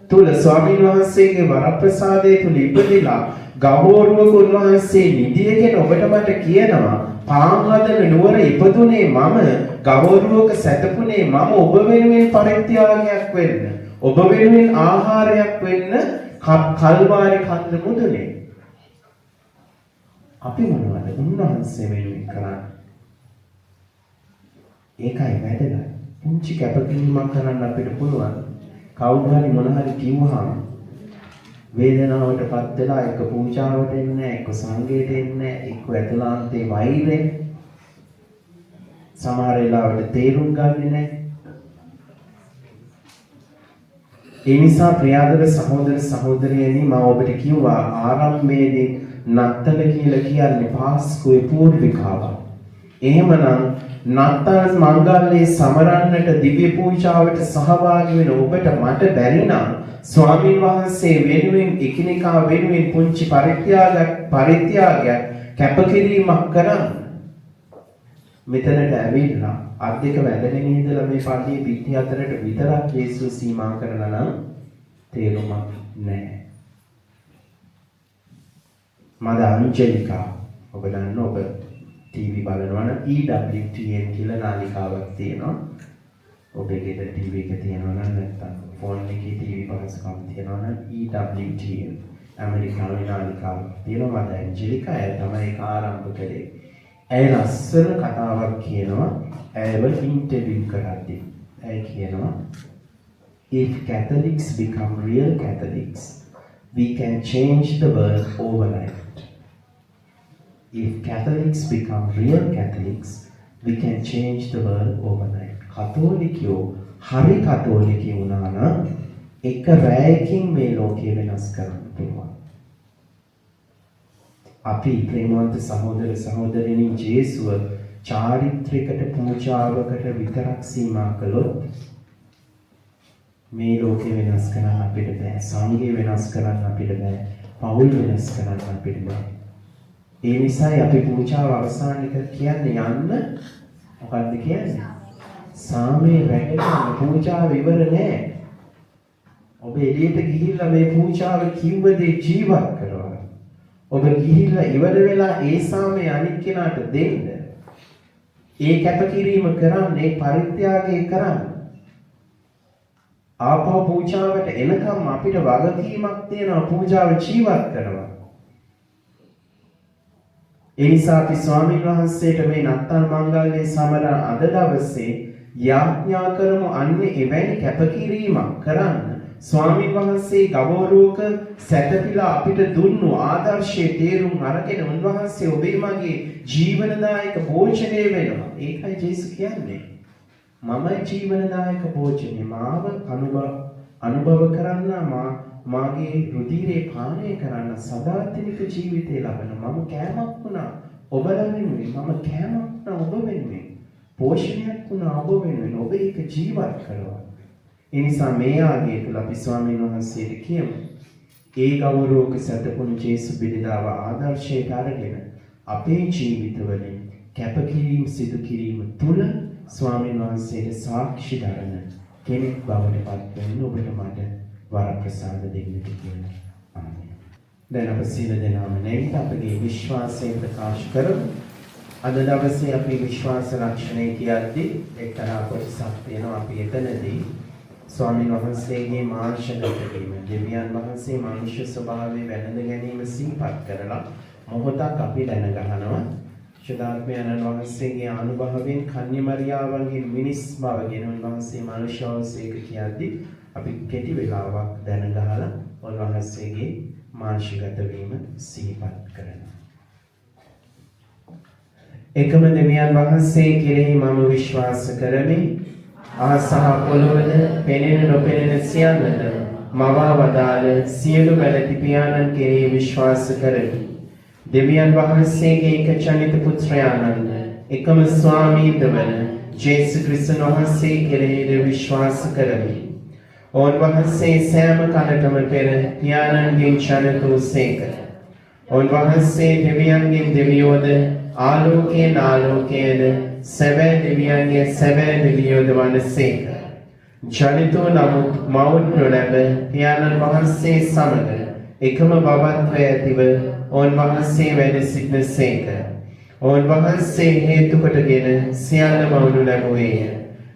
තුල ස්වාමීන් වහන්සේගේ වරප්‍රසාදයේ තුල ඉපදිලා ගබෝරුවක උන්වහන්සේ නිදියගෙන ඔබට මට කියනවා පාන් හදන නුවර ඉපදුනේ මම ගබෝරුවක සැතපුනේ මම ඔබ වෙනුවෙන් පරිත්‍යාගයක් වෙන්න ඔබ වෙනුවෙන් ආහාරයක් වෙන්න කල්වාරි කන්ද මුදුනේ. අපි මොනවද උන්වහන්සේ වෙනුවෙන් කරන්නේ? ඒකයි වැදගත්. පුංචි කැපකිරීමක් කරන්න අපිට පුළුවන්. කවුරු හරි මොන හරි කිව්වහම වේදනාවටපත් වෙලා එක පූජාවට එන්නේ නැහැ, එක සංගීතයට එන්නේ නැහැ, එක ඇතුළාන්තේ වෛරය. සමහර වෙලාවට තේරුම් ගන්නේ නැහැ. ඒ නිසා ප්‍රියාදර සහෝදර සහෝදරියනි මම ඔබට කිව්වා ආරම්භයේදී නත්තල කියලා කියන්නේ පාස්කුවේ පූර්විකාවක්. එහෙමනම් නත්තල් මංගල්‍යයේ සමරන්නට දිව්‍ය පූජාවට සහභාගී වෙන ඔබට මට බැරි නම් ස්වාමින් වහන්සේ වෙනුවෙන් එකිනෙකා වෙනුවෙන් පුංචි පරිත්‍යාගයක් කැපකිරීමක් කරන්න. මෙතනට ඇවිල්ලා අධික වැදගෙන ඉඳලා මේ පල්ලියේ පිටි අතරට විතරක් යේසුස් සීමා කරලා නම් තේරුමක් නැහැ. මද අංජලිකා ඔබ දන්න ඔබ ටීවී බලනවා නම් EWTN කියලා නාලිකාවක් තියෙනවා. ඔබේ ගෙදර ටීවී එක තියෙනවා නම් නැත්නම් ෆෝන් එකේ ටීවී පහසුකම් තියෙනවා නම් EWTN ඇමරිකානු නාලිකාවක් තියෙනවා. මද අංජලිකා ඇය තමයි ඒක ආරම්භ කළේ. ඇය ලස්සන කතාවක් කියනවා. ඇයව ඉන්ටර්විව් කරද්දී ඇය කියනවා if Catholics become real Catholics we can change the world overnight. If Catholics become real Catholics, we can change the world overnight. කතෝලිකයෝ හරි කතෝලිකයෝ වුණා නම් එක රැයකින් මේ ලෝකය වෙනස් කරන්න පුළුවන්. අපි ප්‍රේමවන්ත සහෝදර සහෝදරියනි ජේසුව චාරිත්‍රයකට පූජාවකට විතරක් සීමා කළොත් මේ ලෝකය වෙනස් කරන්න අපිට බෑ. සංඝය වෙනස් කරන්න අපිට බෑ. පවුල් වෙනස් කරන්න අපිට බෑ. ඒ නිසායි අපි පූජාව අවසන් එක කියන්නේ යන්න මොකද්ද කියන්නේ? සාමයේ රැකගන්න පූජාව ඉවර නෑ. ඔබ එළියට ගිහිල්ලා මේ පූජාව කිව්ව දේ ජීවත් කරනවා. ඔබ ගිහිල්ලා ඉවර වෙලා ඒ සාමයේ අනිත් කෙනාට දෙන්න. ඒ කැපකිරීම කරන්න, ඒ පරිත්‍යාගය කරන්න. ආපහු පූජාවට එනකම් අපිට වගකීමක් තියෙනවා පූජාව ජීවත් කරනවා. ඒ නිසා අපි ස්වාමීන් වහන්සේට මේ නත්තල් මංගල්‍යයේ සමරන අද දවසේ යාඥා කරමු අන්න එවැනි කැපකිරීමක් කරන්න. ස්වාමීන් වහන්සේ ගබෝරුවක සැතපීලා අපිට දුන්නු ආදර්ශයේ තේරුම් අරගෙන උන්වහන්සේ ඔබේ මගේ ජීවනදායක භෝජනය වෙනවා. ඒකයි ජේසුස් කියන්නේ. මමයි ජීවනදායක භෝජනය. මාව අනුභව කරන්න මාගේ රුධිරේ පානය කරන්න සදාතනික ජීවිතය ලබන මම කෑමක් වුණා ඔබ වෙනුවෙන්. මම කෑමක් වුණා ඔබ වෙනුවෙන්. පෝෂණයක් වුණා ඔබ වෙනුවෙන්. ඔබ ඒක ජීවත් කරනවා. ඒ නිසා මේ ආගයේ තුල අපි ස්වාමීන් වහන්සේට කියමු. ඒ ගෞරවක සැතපුණු ජේසු බිරිඳාව ආදර්ශයට අරගෙන අපේ ජීවිතවලින් කැපකිරීම සිදු කිරීම තුල ස්වාමීන් වහන්සේට සාක්ෂි දරන කෙනෙක් බවට පත් වෙන්න ඔබට මට වරප්‍රසාද දෙන්නට කියලා. ආමේන්. දැන් අප සියලු දෙනාම නැගිට අපගේ විශ්වාසය ප්‍රකාශ කරමු. අද දවසේ අපි විශ්වාස රක්ෂණය කියද්දී එක්තරා කොටසක් තියෙනවා. අපි එතනදී ස්වාමීන් වහන්සේගේ මාංශගත වීම, දෙවියන් වහන්සේ මනුෂ්‍ය ස්වභාවයේ වැළඳ ගැනීම සිහිපත් කරලා මොහොතක් අපි දැනගන්නවා ශුද්ධාත්මයන් වහන්සේගේ අනුභවයෙන් කන්‍ය මරියාවන්ගේ මිනිස් බවගෙන උන්වහන්සේ මනුෂ්‍යවසේක කියද්දි අපි කෙටි වෙලාවක් දැනගහලා උන්වහන්සේගේ මාංශගත වීම සිහිපත් කරනවා. එකම දෙවියන් වහන්සේ කෙරෙහි මම විශ්වාස කරමි. ආසහ පොළොවද පෙනෙන නොපෙනෙන සියල්ලද මවා වදාළ සියලු වැළැති පියාණන් කෙරෙහි විශ්වාස කරමි. දෙවියන් වහන්සේගේ එක චනිත පුත්‍රයාණන් එකම ස්වාමීන්ද වන ජේසුස් ක්‍රිස්තුන් වහන්සේ කෙරෙහිද විශ්වාස කරමි. උන්වහන්සේ සෑම කලකම පෙර පියාණන්ගෙන් ජනිත වූසේක. උන්වහන්සේ දෙවියන්ගෙන් දෙවියෝද ආලෝකයෙන් ආලෝකයේද සැබෑ දෙවියන්ගේ සැබෑ දෙවියෝද වනසේක. ජනිතෝ නමුත් මවුන් නොලැබ පියාණන් වහන්සේ සමග එකම බවත්වය ඇතිව උන්වහන්සේ වැඩ සිටිනසේක. උන්වහන්සේ හේතු කොටගෙන සියල්ල මවුනු ලැබුවේය.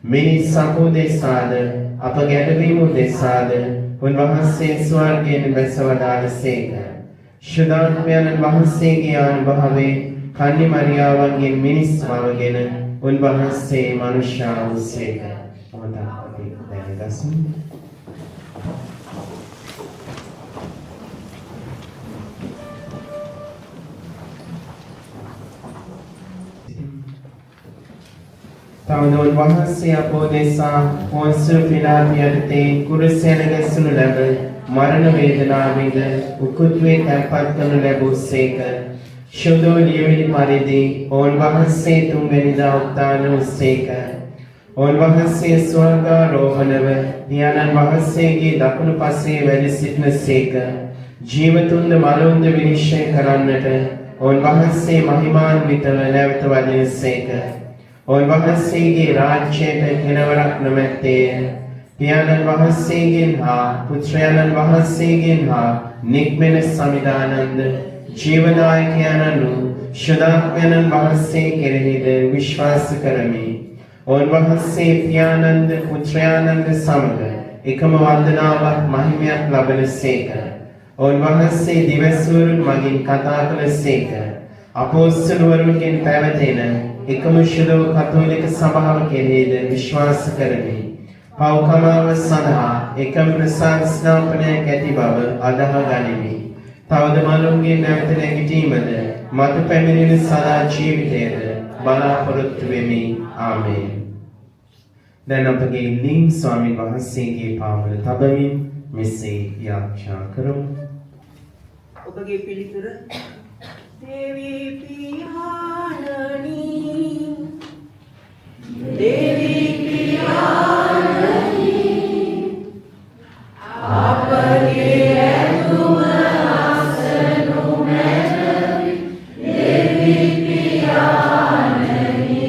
මිනිස් සමුදෙසාද අප ගැටවීම උදෙසාද උන්වහන්සේ ස්වර්ගයෙන් බැස වදාළසේක. ශුද්ධාත්මයන් වහන්සේගේ අනුභවයෙන් කන්‍ය මරියාවන්ගේ මිනිස් බවගෙන උන්වහන්සේ මනුෂ්‍ය වූසේක. මොහොතක් අපි දැනගසමු. තවද උන්වහන්සේ අපෝදෙසා පොන්සු පිලාත් යටතේ කුරුසයන ගැසුණු ලැබ මරණ වේදනාවෙන්ද උකුත්වේ තැන්පත් කරනු ලැබූසේක. ශුද්ධෝ ලියවිලි පරිදි උන්වහන්සේ තුන්වැනිදා උත්ථාන වූසේක. උන්වහන්සේ ස්වර්ගාරෝහණව පියාණන් වහන්සේගේ දකුණු පසේ වැඩ සිටිනසේක. ජීවතුන්ද මලුන්ද විනිශ්චය කරන්නට උන්වහන්සේ මහිමාන්විතව නැවත වදිනසේක. උන්වහන්සේගේ රාජ්‍යයට කෙලවරක් නොමැත්තේය. පියාණන් වහන්සේගෙන් හා පුත්‍රයන්න් වහන්සේගෙන් හා නික්මෙන සමිදානන්ද ජීවදායකයන්න් ශුද්ධාත්මයන් වහන්සේ කෙරෙහිද විශ්වාස කරමි. උන්වහන්සේ පියාණන්ද පුත්‍රයන්න්ද සමග එකම වන්දනාවක් මහිමයක් ලබනසේක. උන්වහන්සේ දිවස්වරුන් මගින් කතා කළසේක. අපොස්තලවරුන්ගෙන් පැවතෙන එකම ශුද්ධ කතෝලික සභාව කෙරෙහිද විශ්වාස කරමි. පව්කමාව සඳහා එකම ප්‍රසාද ස්නාපනයක් ඇති බව අදහ ගනිමි. තවද මලුන්ගේ නැවත නැගිටීමද මතු පැමිණෙන සදා ජීවිතයද බලාපොරොත්තු වෙමි. ආමේන්. දැන් අපගේ ලිං ස්වාමීන් වහන්සේගේ පාවල තබමින් මෙසේ යාඥා කරමු. ඔබගේ පිළිතුර දේවී පියාණනි දේවී පියාණනි අපගේ ඇතුම අසනු මැනවි දේවී පියාණනි.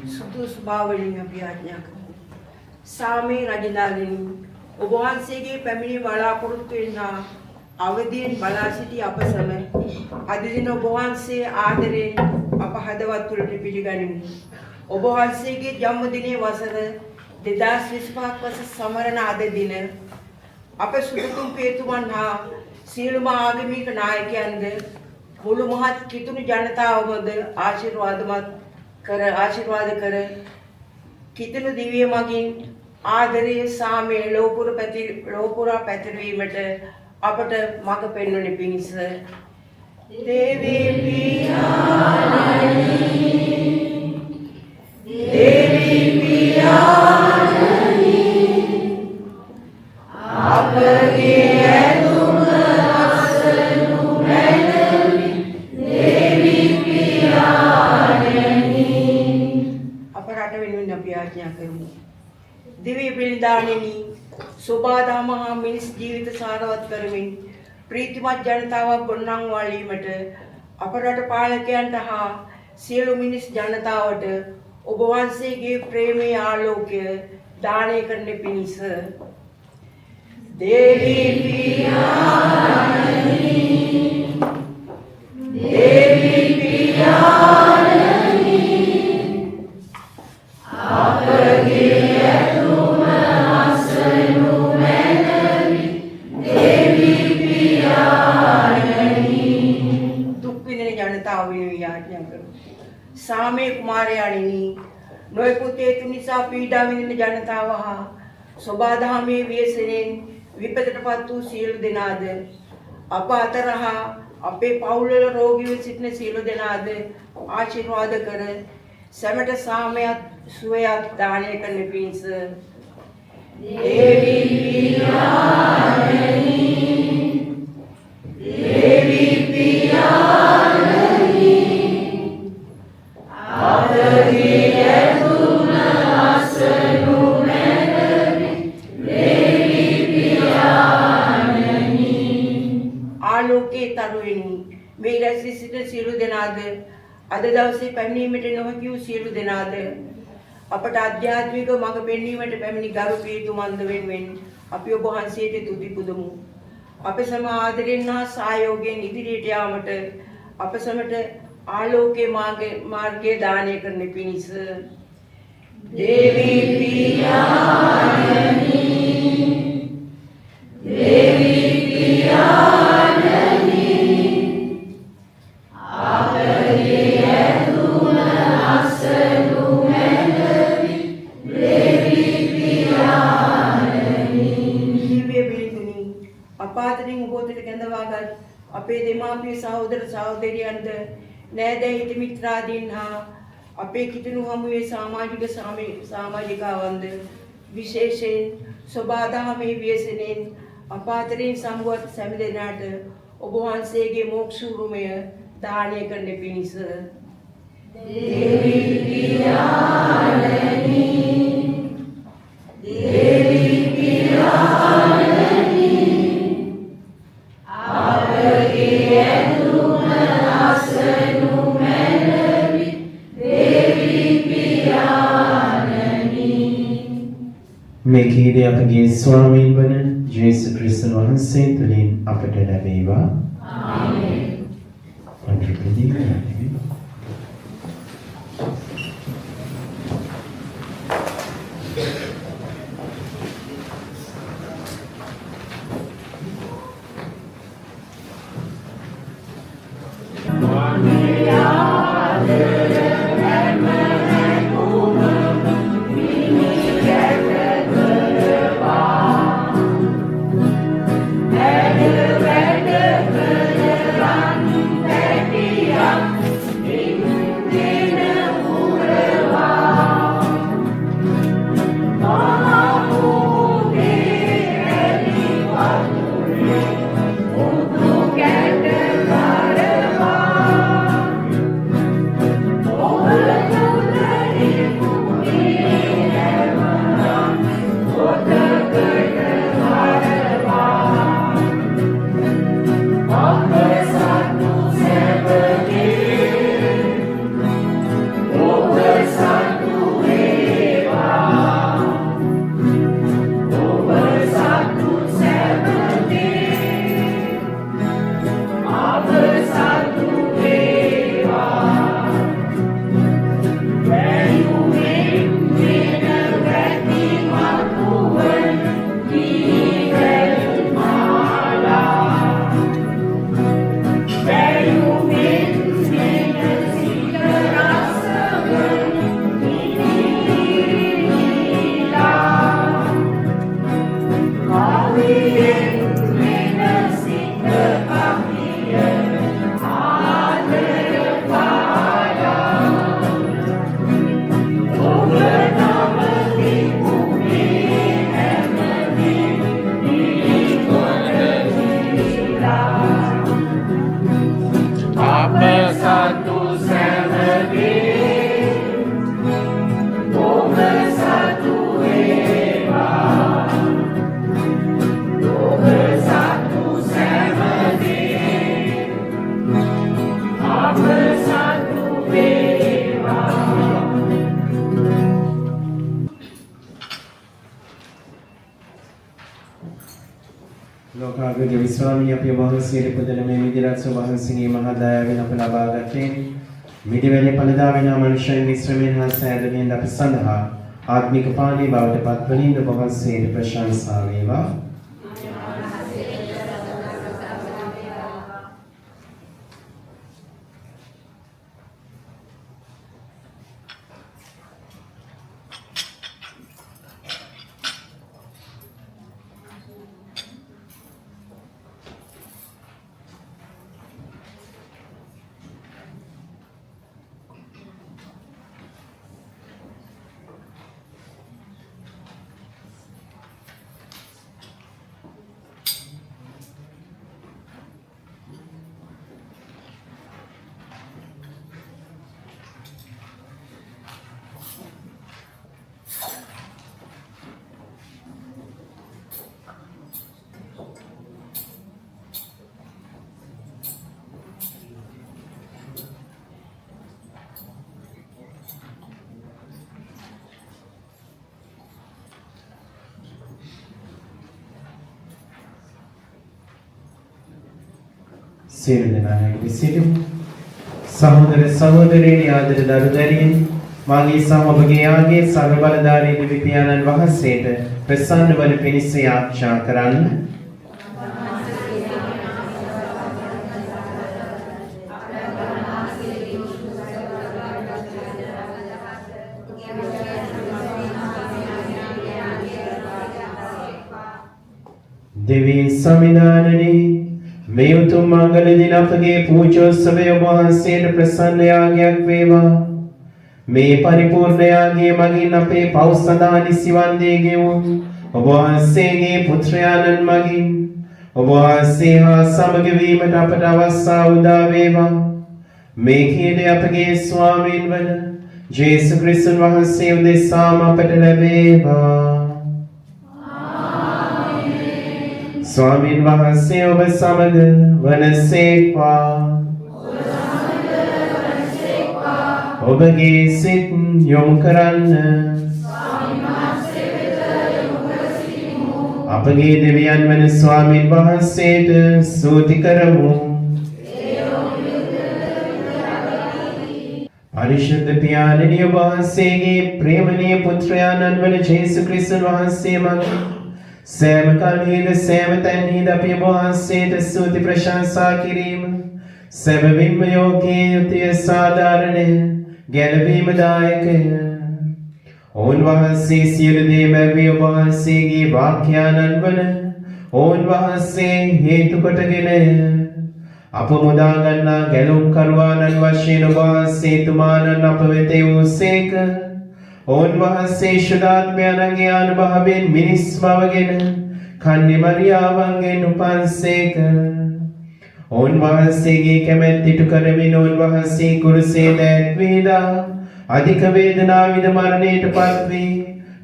සුදු ස්වභාවයෙන් අපි ආඥා කරමු. සාමේ රජනාලිනි ඔබ වහන්සේගේ පැමිණි බලාපොරොත්තු වෙනා අවදීන් බලා සිටි අප සම අද දින ඔබ වහන්සේ ආදරයෙන් අප හදවත් තුළට පිළිගනිමු. ඔබ වහන්සේගේ ජන්මදිනයේ වසර 2025 වස සමරන අද දින අප සුදුතුම් පේතුමන් හා සියලුම ආගමික නායකයන්ද මුළු මහත් කිතුණු ජනතාවමද ආශිර්වාද කර කිතුණු දිවිය මගින් ආදරයේ සාමයේ ලෝපුරා පැතිරවීමට අපට මඟ පෙන්වන පිණිස දේවී පියාණනි දේවී පියාණනි අපගේ ඇතුම අසනු මැනවි දේවී පියාණනි. අප රට වෙනුවෙන් අපි ආඥා කරමු. දිව්‍ය පිළිදානෙනි සෝබාදාම හා මිනිස් ජීවිත සාරවත් කරමින් ප්‍රීතිමත් ජනතාවක් ගොඩනංවාලීමට අප රට පාලකයන්ට හා සියලු මිනිස් ජනතාවට ඔබ වහන්සේගේ ප්‍රේමයේ ආලෝකය දානය කරන පිණිස දේවී පියාණනි දේවී පියාණනි අපගේ ඇතුම අසනු මැනවි දේවී පියාණනි. දුක් විඳින ජනතාව වෙනුවෙන් යාඥා කරමු. සාමේ කුමාරයාණෙනි නොයෙකුත් හේතු නිසා පීඩා විඳින ජනතාව හා සෝබාදහමේ ව්‍යසනයෙන් විපතටපත් වූ සියලු දෙනාද අප අතර හා අපේ පවුල්වල රෝගීව සිටින සියලු දෙනාද ආශිර්වාද කර සැමට සාමයත් සුවයත් දානය කරන පිණිස දේවී පියාණනි ආදරේ ඇතුම අසනු මැනවි දේවී පියාණනි ආලෝකේ තරුවෙනි මේ රැස් සිටින සියලු දෙනාද අද දවසේ පැමිණීමට නොහැකි වූ සියලු දෙනාද අපට ආධ්‍යාත්මික මඟ පෙන්වීමට පැමිණි ගරු පියතුමන්ද වෙනුවෙන් අපි ඔබ වහන්සේට තුති පුදමු. අප සම ආදරෙන් හා සහයෝගයෙන් ඉදිරියට යාමට අප සමට ආලෝකයේ මාර්ගය දානය කරන පිණිස දේවී පියාණනි දේවී පියාණනි ආදරේ ඇතුම අසනු මැනවි දේවී පියාණනි දිව්‍ය බිරිඳුනි අපාතරින් ඔබට කැඳවාගත් අපේ දෙමාපිය සහෝදර සහෝදරියන්ට නෑදෑ හිත මිත්‍රාදීන් හා අපේ කිතුණු හමුවේ සමාජිකාවන්ද විශේෂයෙන් සෝබාදහමේ ව්‍යසනයෙන් අපාතරින් සමුවත් සෑම දෙනාට ඔබ වහන්සේගේ මෝක්ෂ උරුමය දානය කරන පිණිස දේවී පියාණනි දේවී පියාණනි ආදරේ ඇතුම අසනු මැනවි දේවී පියාණනි මේ කීර්තිය අපගේ ස්වාමීන් වන ජේසුස් ක්‍රිස්තුන් වහන්සේ තුළින් අපට ලැබේවා. ආමේන්. ලෝකාග්‍රජ විස්වාමී අපේ වහන්සේට පුදන මේ මිදිරත් වහන්සේගේ මහා දයාවෙන් අප ලබාගත්තේ මිදිවැලේ පළදාවෙන මනුෂ්‍යයන් විශ්‍රමයෙන් හා සෑදමින් අප සඳහා ආත්මික පාණී බවට පත්වනින් ඔබ වහන්සේට ප්‍රශංසා වේවා. සියලු දෙනා සිටිමු. සහෝදර සහෝදරියනි ආදර දරුදරියනි මාගේ සහ ඔබගේ ආගේ සර්ව බලධාරී දෙවි පියාණන් වහන්සේට ප්‍රසන්න වන පිණිස යාච්ඡා කරන්න. දෙවියන් සමිදානනි මේ උතුම් මංගල දින අපගේ පූජෝත්සවය ඔබ වහන්සේට ප්‍රසන්න යාගයක් වේවා. මේ පරිපූර්ණ යාගයේ මගින් අපේ පව් සදා නිසිවන් දී ගෙවුම් ඔබ වහන්සේගේ පුත්‍රයාණන් මගින් ඔබ වහන්සේ හා සමග වීමට අපට අවස්ථාව උදා වේවා. මේ කීඩේ අපගේ ස්වාමීන් වන ජේසුස් ක්‍රිස්තුස් වහන්සේ උදෙසාම අපට ලැබේවා. ස්වාමීන් වහන්සේ ඔබ සමග වනසේක්වා. ඔබගේ සිත් යොමු කරන්න. අපගේ දෙවියන් වන ස්වාමීන් වහන්සේට ස්තුති කරමු. පරිශුද්ධ පියාණනි ඔබ වහන්සේගේ ප්‍රේමණීය පුත්‍රයාණන් වන ජේසුස් ක්‍රිස්තුස් වහන්සේ මගින් සෑම කල්හිද සෑම තැන්හිද අපි ඔබ වහන්සේට ස්තුති ප්‍රශංසා කිරීම සැබවින්ම යෝග්‍ය යුතුය සාධාරණය ගැලවීම දායකය. ඔවුන් වහන්සේ සියලු දේ මැවී ඔබ වහන්සේගේ වාක්‍යානන් වන ඔවුන් වහන්සේ හේතු කොටගෙන අප මුදා ගන්නා ගැලුම් කරුවාණන් වශයෙන් ඔබ වහන්සේ තුමාණන් අප වෙත වූසේක. ඔවුන් වහන්සේ ශුද්ධාත්මයන්ගේ අනුභවයෙන් මිනිස් බවගෙන කන්‍ය මරියාවන්ගෙන් උපන්සේක. ඔවුන් වහන්සේගේ කැමැත්ත ඉටු කරමින් ඔවුන් වහන්සේ කුරුසේ දැත්වීදා අධික වේදනා විඳ මරණයට පත්වී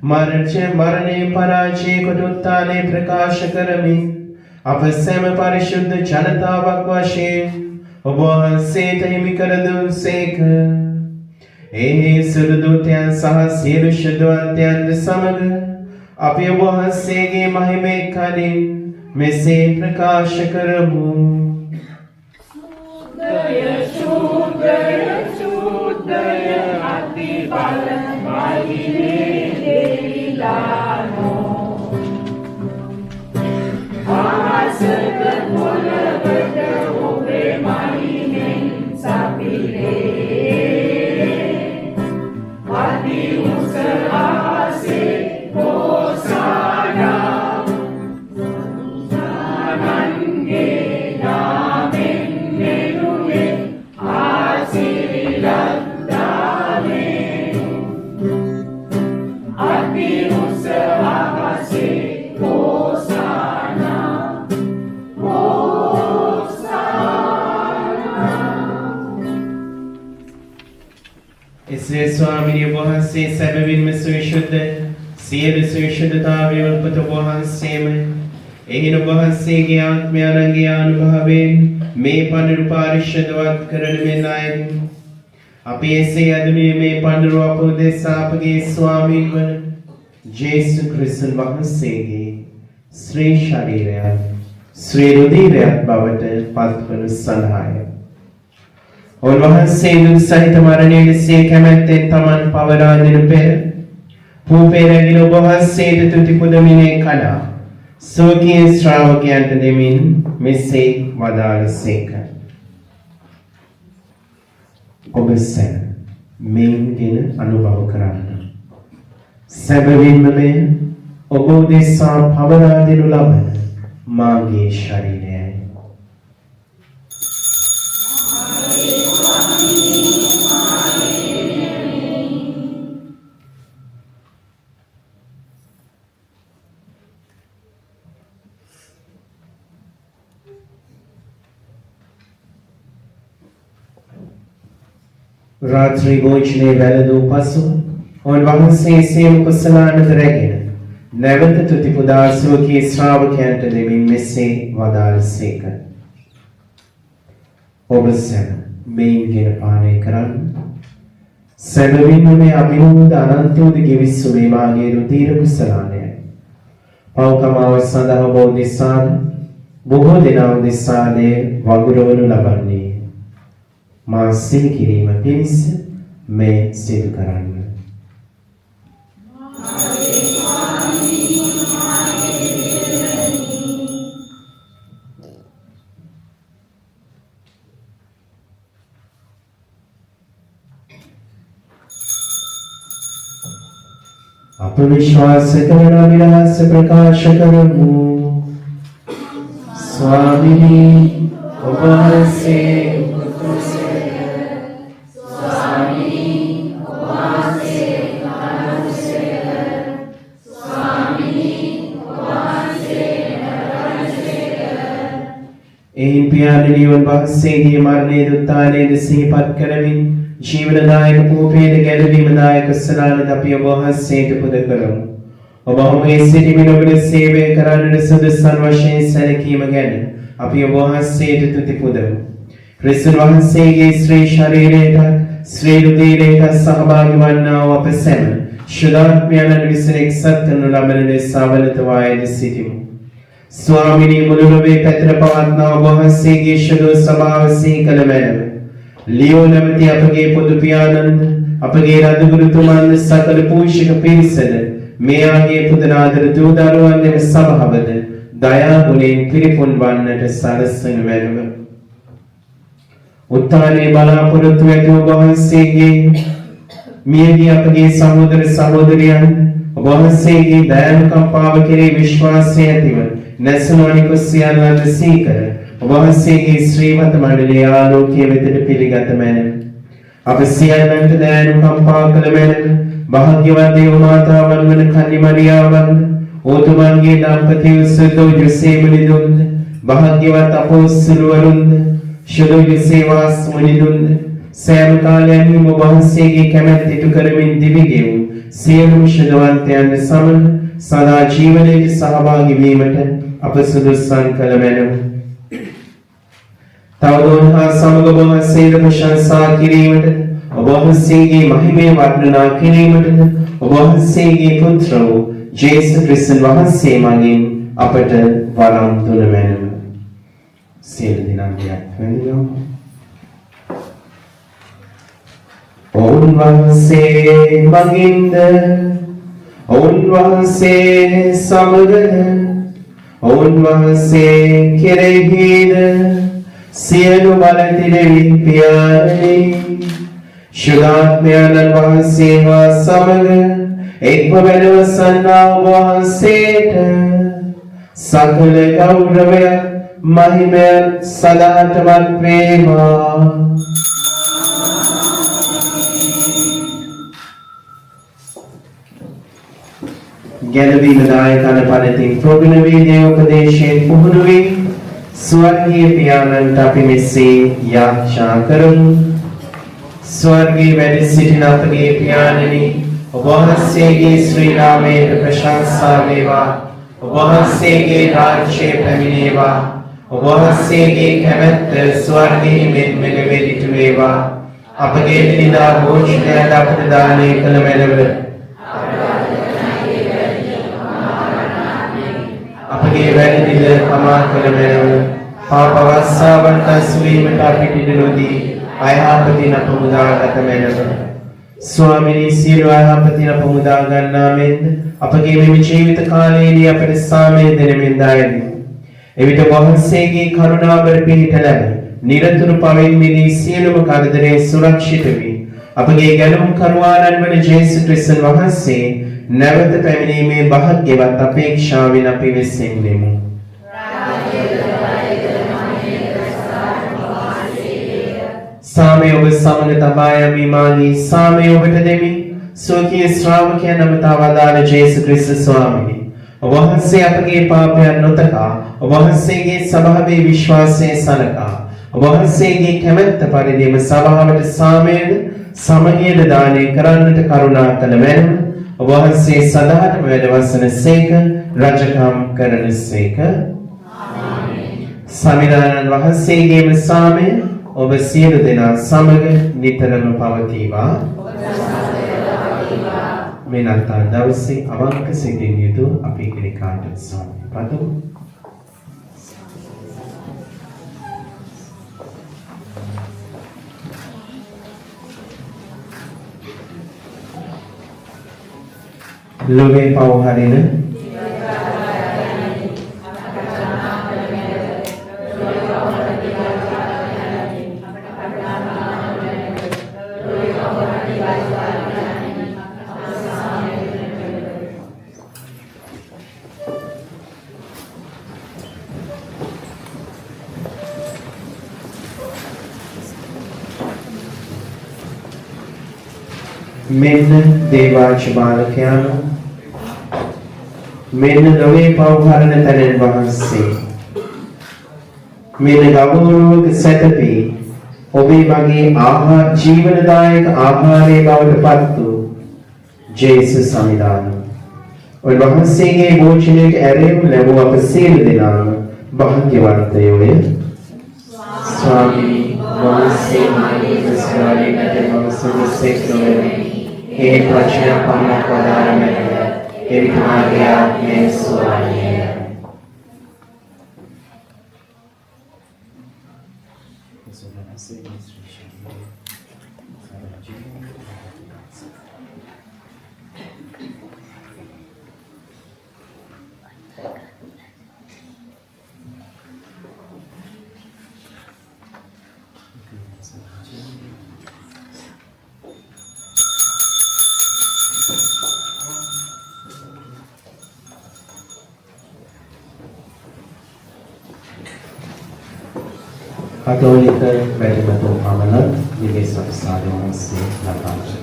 මරණය පරාජය කොට උත්ථානය ප්‍රකාශ කරමින් අප සැම පරිශුද්ධ ජනතාවක් වශයෙන් ඔබ වහන්සේට හිමි කර දුන්සේක. ඒ සුදු දූතයන් සහ සියලු ශුද්ධවන්තයන්ද සමග අපි ඔබ වහන්සේගේ මහිමේ කලින් මෙසේ ප්‍රකාශ කරමු. සුද්ධය අති බල මහිමේ දෙවිලානෝ ආසක මොලකට ඔබේ මහිමෙන් සපිරේ ස්වාමීනි ඔබ වහන්සේ සැබවින්ම සවිශුද්ධ සියලු සවිශුද්ධතාවය උල්පත ඔබ වහන්සේම එහින ඔබ වහන්සේගේ ආත්මයන්ගේ අනුභවයෙන් මේ පඬුරු පාරිශුද්ධවත් කරන මෙන් අයදින් අපි එසේ අදුනේ මේ පඬුරු අප උදෙසා අපගේ ස්වාමීන් වන ජේසුස් ක්‍රිස්තුස් වහන්සේගේ ශ්‍රී ශරීරයත් ශ්‍රී රුධිරයත් බවට පත්වන සඳහාය. උන්වහන්සේ දුක් සහිත මරණයට සිය කැමැත්තෙන් තමන් පවරා දෙනු පෙර පූපේ රැගෙන ඔබ වහන්සේට තුති පුදමිනේ කළා. ස්වකීය ශ්‍රාවකයන්ට දෙමින් මෙසේ වදාළසේක. ඔබ සැම මෙයින්ගෙන අනුභව කරන්න. සැබවින්ම මෙය ඔබ උදෙසා පවරා දෙනු ලබන මාගේ ශරීරයයි. රාත්‍රී භෝජනයේ වැළඳූ පසු උන්වහන්සේ සියලු කුසලානද රැගෙන නැවත තුති පුදා ස්වකීය ශ්‍රාවකයන්ට දෙමින් මෙසේ වදාළසේක. ඔබ සැම මෙයින්ගෙන පානය කරන්න. සැබවින්ම මේ අභිනෝද අනන්තෝද ගිවිස්සුමේ මාගේ රුධිර කුසලානයයි. පව්කමාව සඳහා ඔබ දෙසාන බොහෝ දෙනා උදෙසානේ වගුරවනු ලබන්නේ. මා සිහි කිරීම පිණිස මේ සිදු කරන්න. අප විශ්වාස කරන විලාස ප්‍රකාශ කරමු. ස්වාමීනි ඔබ වහන්සේ එයින් පියාණනි ඔබ වහන්සේගේ මරණය දුත්තානේද සිහිපත් කරමින් ජීවනදායක පූපේද ගැලවීමදායක සලානද අපි ඔබ වහන්සේට පුද කරමු. ඔබ ඔහුගේ සිටිමින් ඔබට සේවය කරන්නට සුදුසුන් වශයෙන් සැලකීම ගැන අපි ඔබ වහන්සේට තුති පුදමු. ක්‍රිස්තුන් වහන්සේගේ ශ්‍රී ශරීරයට ශ්‍රී රුධිරයට සහභාගී වන්නා වූ අප සැම ශුද්ධාත්මයන් විසින් එක්සත් කරනු ලබන ලෙස අවලතවා ඇද සිටිමු. ස්වාමිනී මුළු ලොවේ පැතිර පවත්නා ඔබ වහන්සේගේ ශුද්ධ ස්වභාව සිහි කළ මැනව. ලියෝ නැමැති අපගේ පොදු පියාණන්ද අපගේ රජගුරුතුමන්ද සකල පූජක පිරිසද මේ ආගේ පුදනාදර දූ දරුවන්ගේ සභාවද දයා ගුණයෙන් පිරිපුන් වන්නට සලස්වනු මැනව. උත්තානයේ බලාපොරොත්තු ඇති ඔබ වහන්සේගේ මියගිය අපගේ සහෝදර සහෝදරියන් ඔබ වහන්සේගේ දයානුකම්පාව කෙරෙහි විශ්වාසය ඇතිව නැසුණු අනිකුත් සියල්ලන්ද සීකර ඔබ වහන්සේගේ ශ්‍රීමත මණ්ඩලයේ ආලෝකයේ වෙතට පිළිගත මැනව. අප සියල්ලන්ට දයානුකම්පා කළ මැනව. භාග්‍යවත් දේව මාතාවන් වන කන්‍ය මරියාවන් ඕතුමන්ගේ දම්පතියෝ සුදෝ යොසේමනිදුන්ද භාග්‍යවත් අපොස්තලවරුන්ද ශුද්ධ යොසේවාස් මුනිදුන්ද සෑම කාලයන්හිම ඔබ වහන්සේගේ කැමැත්ත ඉටු කරමින් දිවි ගෙවූ සියලුම ශුද්ධවන්තයන් සමග සදා ජීවනයේ සහභාගී වීමට අප සුදුසුන් කළ මැනව. තවදුරටත් හා සමග ඔබ වහන්සේට ප්‍රශංසා කිරීමට ඔබ වහන්සේගේ මහිමය වර්ණනා කිරීමට ඔබ වහන්සේගේ පුත්‍ර වූ ජේසුස් ක්‍රිස්තුන් වහන්සේ මගින් අපට වරම් දුන මැනව. සියලු දෙනාගේ වැඳිනවා. ඔවුන් වහන්සේ මගින්ද ඔවුන් වහන්සේ සමගද ඔවුන් වහන්සේ කෙරෙහිද සියලු බලතිරෙවින් පියාණනි ශුද්ධාත්මයන් වහන්සේ හා සමග එක්ව වැඩවසන්නා ඔබ වහන්සේට සකල ගෞරවය මහිමය සදාටවත් වේවා. ගැලවීම දායක අනපනතින් ප්‍රගුණ වී දේවෝපදේශයෙන් පුහුණු වී ස්වර්ගීය පියාණන්ට අපි මෙසේ යාචනා කරමු. ස්වර්ගයේ වැඩ සිටින අපගේ පියාණනි ඔබ වහන්සේගේ ශ්‍රී නාමයට ප්‍රශංසා වේවා. ඔබ වහන්සේගේ රාජ්‍යය පැමිණේවා. ඔබ වහන්සේගේ කැමැත්ත ස්වර්ගයේ මෙන් මෙලෙවිට වේවා. අපගේ දිනදා භෝජනය අපට දානය කළ මැනව. අපගේ වැරදිද කමා කළ මැනව. පාප වස්සාවන්ට අසුවීමට අපිට ඉඩ නොදී අයහපතින් අප මුදාගත මැනව. ස්වාමිනී සියලු අයහපතින් අප මුදා ගන්නා මෙන්ද අපගේ මෙම ජීවිත කාලයේදී අපට සාමය දෙනමින් දායදී. එවිට වහන්සේගේ කරුණාවර පිහිට ලැබ නිරතුරු පවෙන් මිදී සියලුම කරදරේ සුරක්ෂිත වී අපගේ ගැලුම් කරුවාණන් වන ජේසුස් ක්‍රිස්තුන් වහන්සේ නැවත පැමිණීමේ භාග්‍යවත් අපේක්ෂාවෙන් අපි වෙසෙන්නෙමු. සාමය ඔබ සමග තබා යමි මාගේ සාමය ඔබට දෙමි. ස්වකීය ශ්‍රාවකයන් අමතා වදාළ ජේසුස් ක්‍රිස්තුස් ස්වාමීනි ඔබ වහන්සේ අපගේ පාපයන් නොතකා ඔබ වහන්සේගේ සභාවේ විශ්වාසය සලකා ඔබ වහන්සේගේ කැමැත්ත පරිදිම සභාවට සාමයද සමගියද දානය කරන්නට කරුණා කළ මැනව. ඔබ වහන්සේ සදාටම වැඩවසන සේක රජකම් කරන සේක. සමිදානන් වහන්සේගේම සාමය ඔබ සියලු දෙනා සමග නිතරම පවතිවා. මේ නත්තල් දවසේ අවංක සිතින් යුතු අපි කෙනෙකාට සාමය පතමු. ලොවේ පව් හරින මෙන්න දේවාච බාලකයාණෝ මෙන්න ලොවේ පව් හරන තැනන් වහන්සේ මෙන්න ගෞරවක සැතපී ඔබේ මගේ ආහාර ජීවනදායක ආහාරයේ බවට පත් වූ ජේසුස් සමිදාන ඔය වහන්සේගේ භෝජනයට ඇරෙමු ලැබුව අප සියලු දෙනාම භාග්‍යවන්තයෝය ස්වාමී වහන්සේ මාගේ විශ්වාසයට මම සුදුසෙක් නොවේ ඒ ප්‍රශ්න පමණක් වදාරන්නට එවිට මාගේ ආත්මය සුවය කතෝලික වැඩිමතු අමල විදේශ සාධාරණසේ ලබාවයි.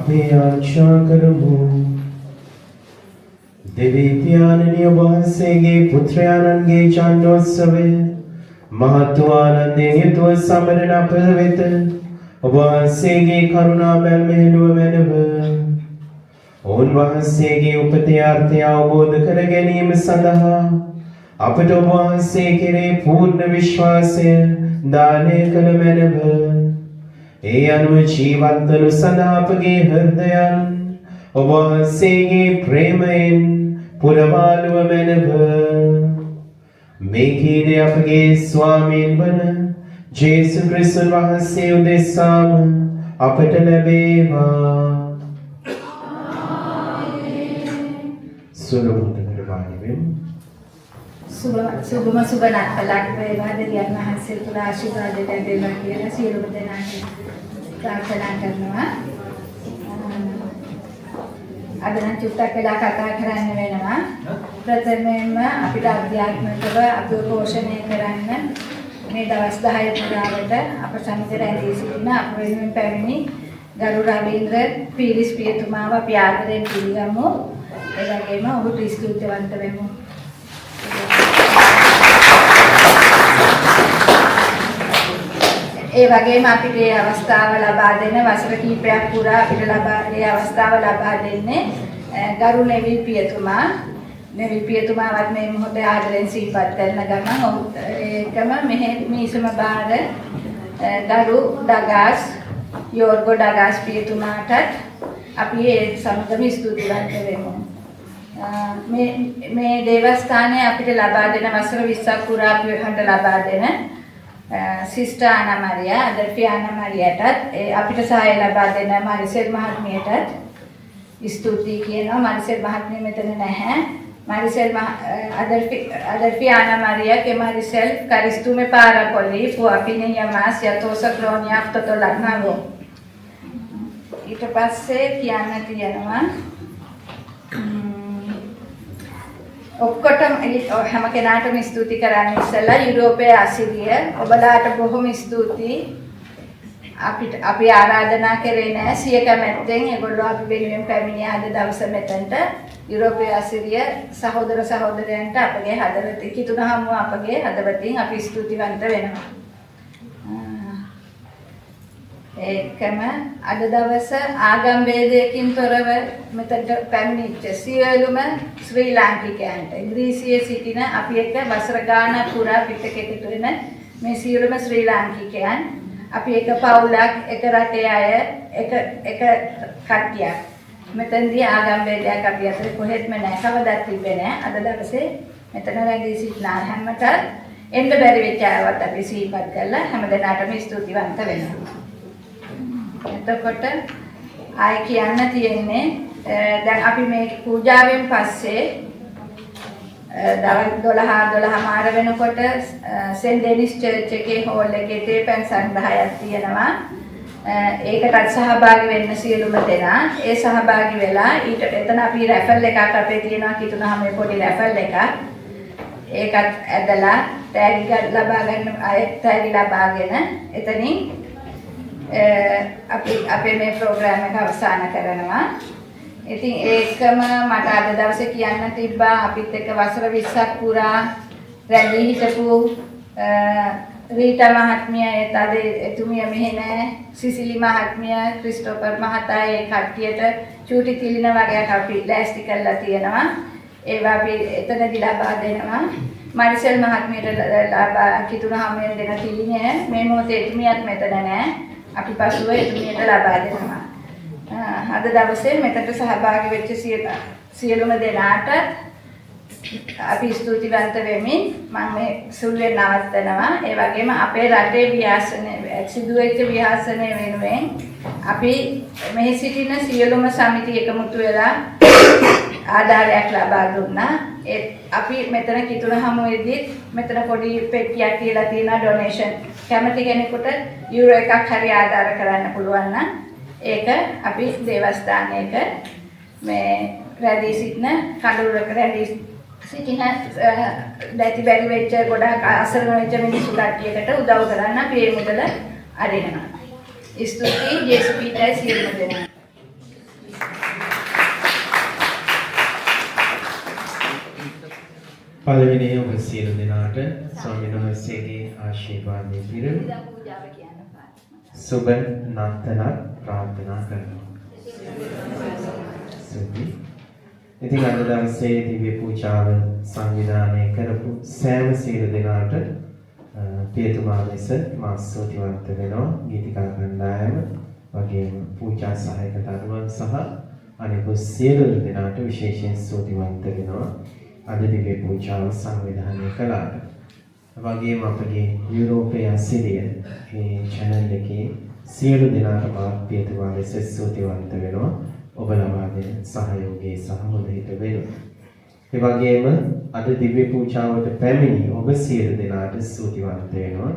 අපි ආරක්ෂා කරමු. දෙවියන්ගේ වහන්සේගේ පුත්‍රයාණන්ගේ චන්දෝත්සවය මහත් ආනන්දයෙන් යුතුව සමරන අප වෙත ඔබ වහන්සේගේ කරුණා බැල්මෙහිලුව මැනව. උන්වහන්සේගේ උපතේ අර්ථය අවබෝධ කර ගැනීම සඳහා අපට ඔබ වහන්සේ කෙරේ පූර්ණ විශ්වාසය දානය කළ මැනව. ඒ අනුව ජීවත් වනු සඳහා අපගේ හෘදයන් ඔබ වහන්සේගේ ප්‍රේමයෙන් පුරවාලුව මැනව. මේ කීදේ අපගේ ස්වාමීන් වන ජේසු ක්‍රිස්තුන් වහන්සේ උදෙසාම අපට ලැබේවා. සුලමුදකට වාඩි වෙමු. සුබම සුබ නත්තලක් වේවා දෙවියන් වහන්සේ තුල ආශිර්වාද ලැබේවා කියලා සියලුම දෙනාට ප්‍රාර්ථනා කරනවා. අද නම් චුට්ටක් වෙලා කතා කරන්න වෙනවා. ප්‍රථමයෙන්ම අපිට අධ්‍යාත්මිකව අපිව පෝෂණය කරන්න මේ දවස් 10 පුරාවට අප සමග රැඳී සිටින අප වෙනුවෙන් පැමිණි ගරු රවීන්ද්‍ර පීරිස් පියතුමාව අපි ආදරයෙන් පිළිගමු. ඒ වගේම ඔබට ස්තුතිවන්ත වෙමු. ඒ වගේම අපිට මේ අවස්ථාව ලබා දෙන වසර කිහිපයක් පුරා අපිට මේ අවස්ථාව ලබා දෙන්නේ ගරු නෙවිල් පියතුමා. නෙවිල් පියතුමාවත් මේ මොහොතේ ආදරෙන් සිහිපත් කරන ගමන් ඔහුත් ඒකම මෙහි මිසම බාර ගරු ඩගාස් යෝර්ගෝ ඩගාස් පියතුමාටත් අපි ඒ සමගම ස්තුතිවන්ත වෙමු. මේ දේවස්ථානයේ අපිට ලබා දෙන වසර 20ක් පුරා අපිට ලබා දෙන සිස්ටර් ආනා මරියා අදල්ෆි ආනා මරියාටත් අපිට සහාය ලබා දෙන මාරිසෙල් මහත්මියටත් ස්තුතියි කියනවා. මාරිසෙල් මහත්මිය මෙතන නැහැ. Maricel Adelfi Ana Maria que Maricel caristume para poli fu afine llamas ya tosa clonia totolanavo. ඊට පස්සේ කියන්න තියෙනවා ඔක්කොටම හැම කෙනාටම ස්තුති කරන්න ඉස්සෙල්ලා යුරෝපයේ අසිරිය ඔබලාට බොහොම ස්තුතියි. අපි ආරාධනා කරේ නෑ සිය කැමැත්තෙන් ඒගොල්ලෝ අපි වෙනුවෙන් පැමිණිය අද දවස මෙතනට. යුරෝපයේ අසිරිය සහෝදර සහෝදරයන්ට අපගේ හදවතින් කිතුනහම අපගේ හදවතින් අපි ස්තුතිවන්ත වෙනවා. ඒකම අද දවස ආගම් වේදයකින් තොරව මෙතනට පැමිණිච්ච සියලුම ශ්‍රී ලාංකිකයන්ට ඉංග්‍රීසියේ සිටින අපි එක්ක වසර ගානක් පුරා පිටකෙට වෙන මේ සියලුම ශ්‍රී ලාංකිකයන් අපි එක පවුලක් එක රටේ අය එක කට්ටියක් මෙතනදී ආගම් වේදයක් අපි අතර කොහෙත්ම නැහැ කවදාවත් තිබෙන්නේ නැහැ. අද දවසේ මෙතන රැඳී සිටින හැමතත් එන්න බැරි වෙච්ච අයවත් අපි සිහිපත් කරලා හැමදෙනාටම ස්තුතිවන්ත වෙනවා. එතකොට ආයි කියන්න තියෙන්නේ දැන් අපි මේ පූජාවෙන් පස්සේ දවල් 12 මාර වෙනකොට සෙන්ට් ඩෙනිස් චර්ච් එකේ හෝල් එකේ තේපැන් සංග්‍රහයක් තියෙනවා. ඒකටත් සහභාගී වෙන්න සියලුම දෙනා ඒ සහභාගී වෙලා ඊට එතන අපි රැෆල් එකක් අපේ තියෙනවා කිතුනහම මේ පොඩි රැෆල් එකක් ඒකත් ඇදලා ටැග් ලබා ගන්න අය ටැග් ලබාගෙන එතනින් අපි මේ ප්‍රෝග්‍රෑම් එක අවසන් කරනවා. ඉතින් ඒකම මට අද දවසේ කියන්න තිබ්බා අපිත් එක්ක වසර 20ක් පුරා රැඳී හිටපු රීටා මහත්මිය එතුමිය මෙහෙ නෑ සිසිලි මහත්මිය ක්‍රිස්ටෝපර් මහතා ඒ කට්ටියට චූටි තිලින වගේක් අපි ලෑස්ති කරලා තියෙනවා. ඒවා අපි එතනදී ලබා දෙනවා. මාරිසෙල් මහත්මියට ලබා කිතුනහම දෙන තිලිනේ මේ මොහොතේ එතුමියත් මෙතන නෑ. අපි පසුව එතුමියට ලබා දෙනවා. අද දවසේ මෙතනට සහභාගී වෙච්ච සියලුම දෙනාට අපි ස්තුතිවන්ත වෙමින් මම මේ සුළුවෙන් නවත්තනවා. ඒ වගේම අපේ රටේ ව්‍යාසනය සිදුවෙච්ච ව්‍යාසනය වෙනුවෙන් අපි මෙහි සිටින සියලුම සමිති එකමුතු වෙලා ආධාරයක් ලබා දුන්නා. අපි මෙතන කිතුනහමුවේදී මෙතන පොඩි පෙට්ටියක් කියලා තියෙනවා ඩොනේෂන්. කැමති කෙනෙකුට යුරෝ එකක් හරි ආධාර කරන්න පුළුවන් නම් ඒක අපි දේවස්ථානයක මේ රැඳී සිටින කඳුරක රැඳී සිටින දැටි බැරි වෙච්ච ගොඩාක් අසරණ වෙච්ච මිනිස්සු කට්ටියකට උදව් කරන්න අපි මේ මුදල අරිනවා. ස්තුතියි ජේසුස් පිටයි සියලුම දෙනා. පළවෙනි ඔබ සියලු දෙනාට ස්වාමීන් වහන්සේගේ ආශිර්වාදය පිරෙමු. ඉතින් පූජාව කියන්න පාඩම්. සුබ නත්තනක් ප්‍රාර්ථනා කරනවා. සුබි. ඉතින් අද දවසේ දිව්‍ය පූජාව සංවිධානය කරපු සෑම සියලු දෙනාට පියතුමා ලෙස මා ස්තුතිවන්ත වෙනවා. ගීතිකා කණ්ඩායම වගේම පූජා සහායක දරුවන් සහ අනිකුත් සියලු දෙනාට විශේෂයෙන් ස්තුතිවන්ත වෙනවා. අද දිව්‍ය පූජාව සංවිධානය කළාට. වගේම අපගේ යුරෝපයේ අසිරිය මේ channel එකේ සියලු දෙනාට මා පියතුමා ලෙස ස්තුතිවන්ත වෙනවා. ඔබ ලබා දෙන සහයෝගයේ සහ හොඳ හිත වෙනුවෙන්. ඒ වගේම අද දිව්‍ය පූජාවට පැමිණි ඔබ සියලු දෙනාට ස්තුතිවන්ත වෙනවා.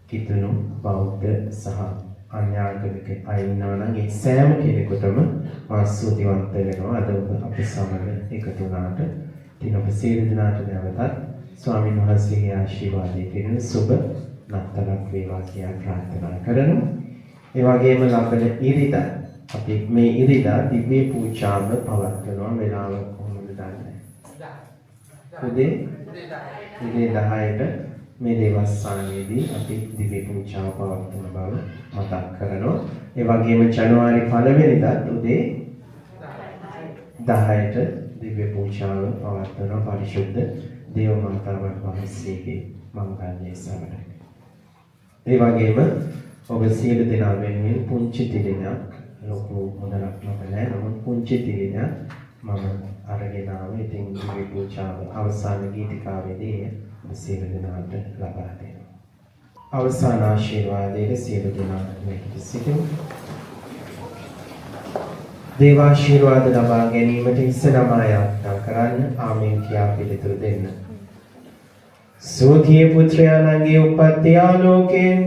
කිතුණු බෞද්ධ සහ අන්‍යාගමික අය ඉන්නවා නම් ඒ සෑම කෙනෙකුටම මා ස්තුතිවන්ත වෙනවා. අද ඔබ අප සමග එකතු වුණාට. ඉතින් ඔබ සියලු දෙනාට නැවතත් ස්වාමීන් වහන්සේගේ ආශිර්වාදයේ පිරින සුබ නත්තලක් වේවා කියලා ප්‍රාර්ථනා කරනවා. ඒ වගේම ලබන ඉරිදා අපි මේ ඉරිදා දිව්‍ය පූජාව පවත්වනවා. වෙලාව කොහොමද දන්නේ? උදේ 10ට මේ දේවස්ථානයේදී අපි දිව්‍ය පූජාව පවත්වන බව මතක් කරනවා. ඒ වගේම ජනවාරි 1 වෙනිදාත් උදේ 10ට දිව්‍ය පූජාව පවත්වන පරිශුද්ධ දේව මාතාවන් වහන්සේගේ මංගල්‍ය සමරයි. ඒ වගේම ඔබ සියලු දෙනා වෙනුවෙන් පුංචි තිරිනක් ලොකු මොදරක් නැහැ. නමුත් පුංචි තිරිනක් මම අරගෙන ආවා. ඉතින් දිව්‍ය පූජාව අවසාන ගීතිකාවේදී ඔබ සියලු දෙනාට ලබා දෙනවා. අවසාන ආශිර්වාදයේ සියලු දෙනාට මේක සිටිමු. දේවාශිර්වාද ලබා ගැනීමට ඉස්සරම යාත්‍රා කරන්න. ආමේන් කියා පිළිතුරු දෙන්න. සෝතියේ පුත්‍රයාණන්ගේ උපත්ති ආලෝකයෙන්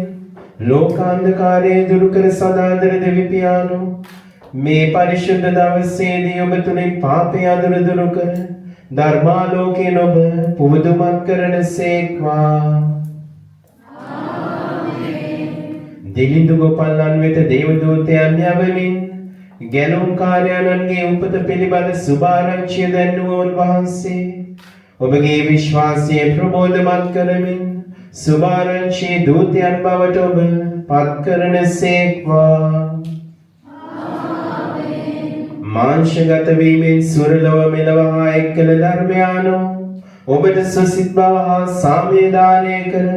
ලෝකාන්ධකාරය දුරු කර සදාදර දෙවි පියාණෝ මේ පරිශුද්ධ දවසේදී ඔබ තුලින් පාපය අඳුර දුරු කර ධර්මාලෝකයෙන් ඔබ පුබුදුමත් කරන සේක්වා. දිලිඳු ගොපල්ලන් වෙත දේව දූතයන් යවමින් ගැලුම් කාර්යයන්ගේ උපත පිළිබඳ සුභාරංචිය දැන්වූ වහන්සේ ඔබගේ විශ්වාසය ප්‍රබෝධමත් කරමින් සුභාරංචියේ දූතයන් බවට ඔබ පත් කරන සේක්වා. මාංශගත වීමෙන් සුරලව මෙලව හා එක්කල ධර්මයානෝ ඔබට සුසිත බව හා සාමය දානය කර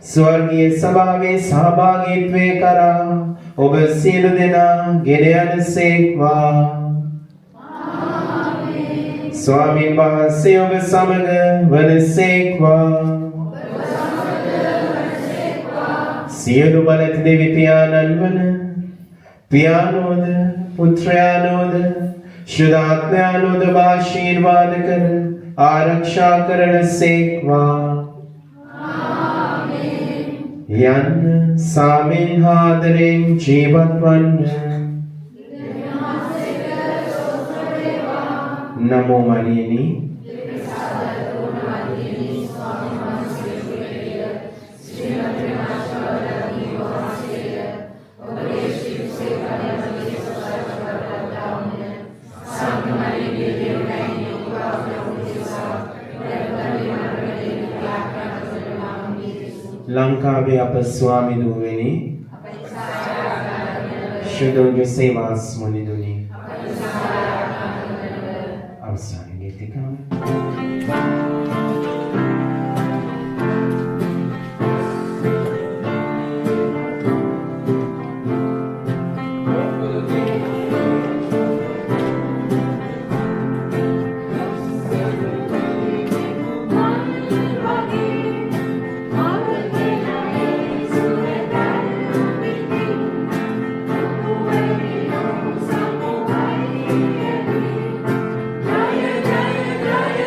ස්වර්ගීය සභාවේ සහභාගීත්වය කරා ඔබ සියලු දෙනා ගෙන යන සේක්වා. ස්වාමීන් වහන්සේ ඔබ සමග වන සේක්වා. සියලු බලති දෙවි පියාණන් වන පියාණෝද පුත්‍රයාණෝද ශුද්ධාත්මයාණෝද ආශිර්වාද කර ආරක්ෂා කරන සේක්වා. යන්න සාමෙන් ආදරෙන් ජීවත් වන්න. නමෝ මරියනි ලංකාවේ අප ස්වාමි දුවෙනි ශුද්ධ සේවාස් මුනිදුනි අවසන් ගීතිකාව. Jaya Jaya Jaya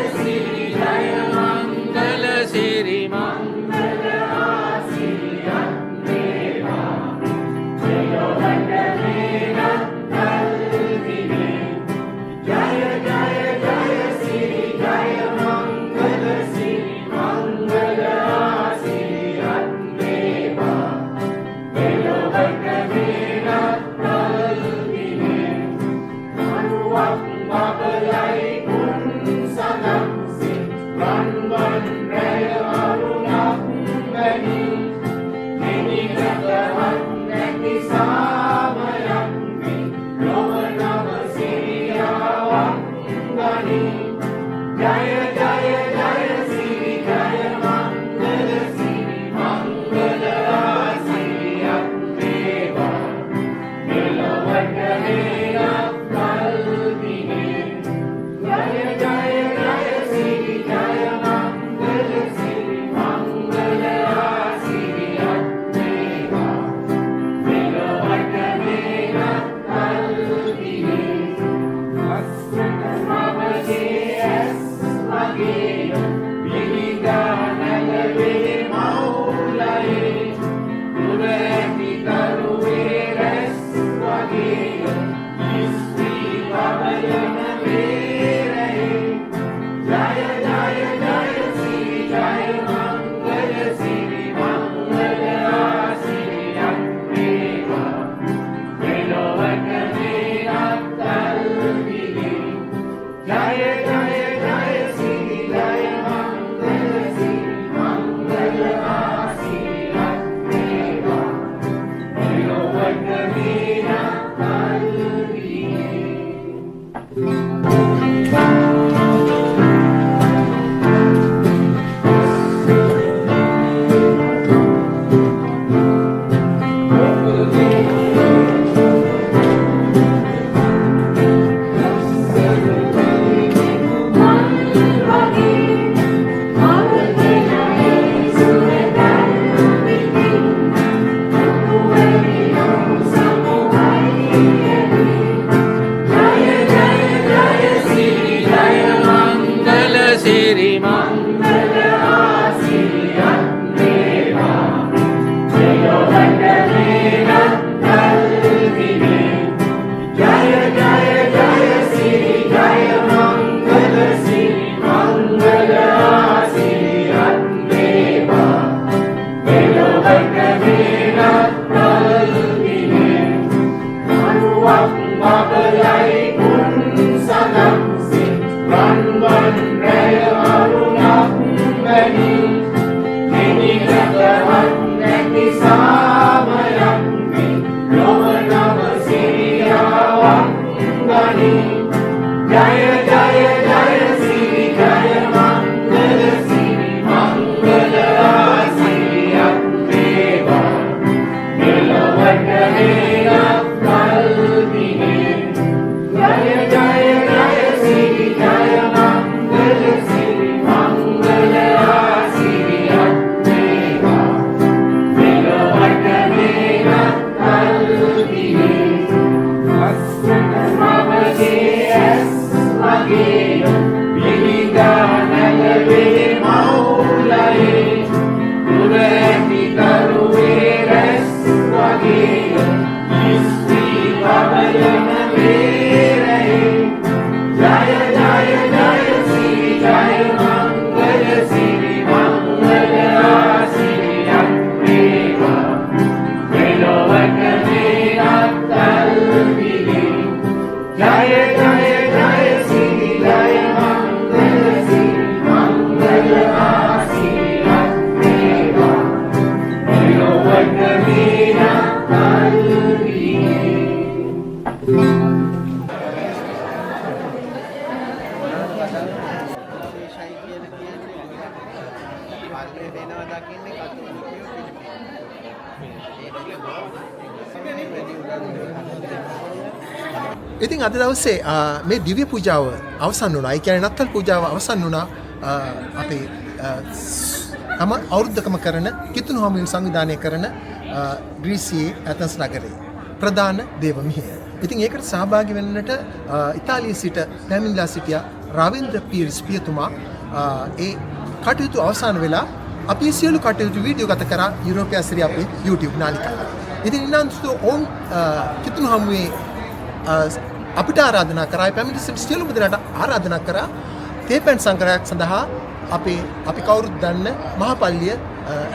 ඉතින් අද දවසේ මේ දිව්‍ය පූජාව අවසන් වුණා. ඒ කියන්නේ නත්තල් පූජාව අවසන් වුණා. අපේ තම අවුරුද්දකම කරන කිතුණු හමුවෙන් සංවිධානය කරන ග්‍රීසියේ ඇතන්ස් නගරයේ ප්‍රධාන දේව මිහිය. ඉතින් ඒකට සහභාගී වෙන්නට ඉතාලියේ සිට පැමිණලා සිටියා රවින්ද්‍ර පීරිස් පියතුමා. ඒ කටයුතු අවසන් වෙලා අපි සියලු කටයුතු වීඩියෝ ගත කරා යුරෝපීය ඇසිරිය අපේ YouTube නාලිකාවේ. ඉතින් ඉන්නන්තු ඔවුන් කිතුණු හමුවේ අපිට ආරාධනා කරා පැමිණි සියලුම දෙනාට ආරාධනා කරා තේපැන් සංග්‍රහයක් සඳහා අපි කවුරුත් දන්න මහපල්ලිය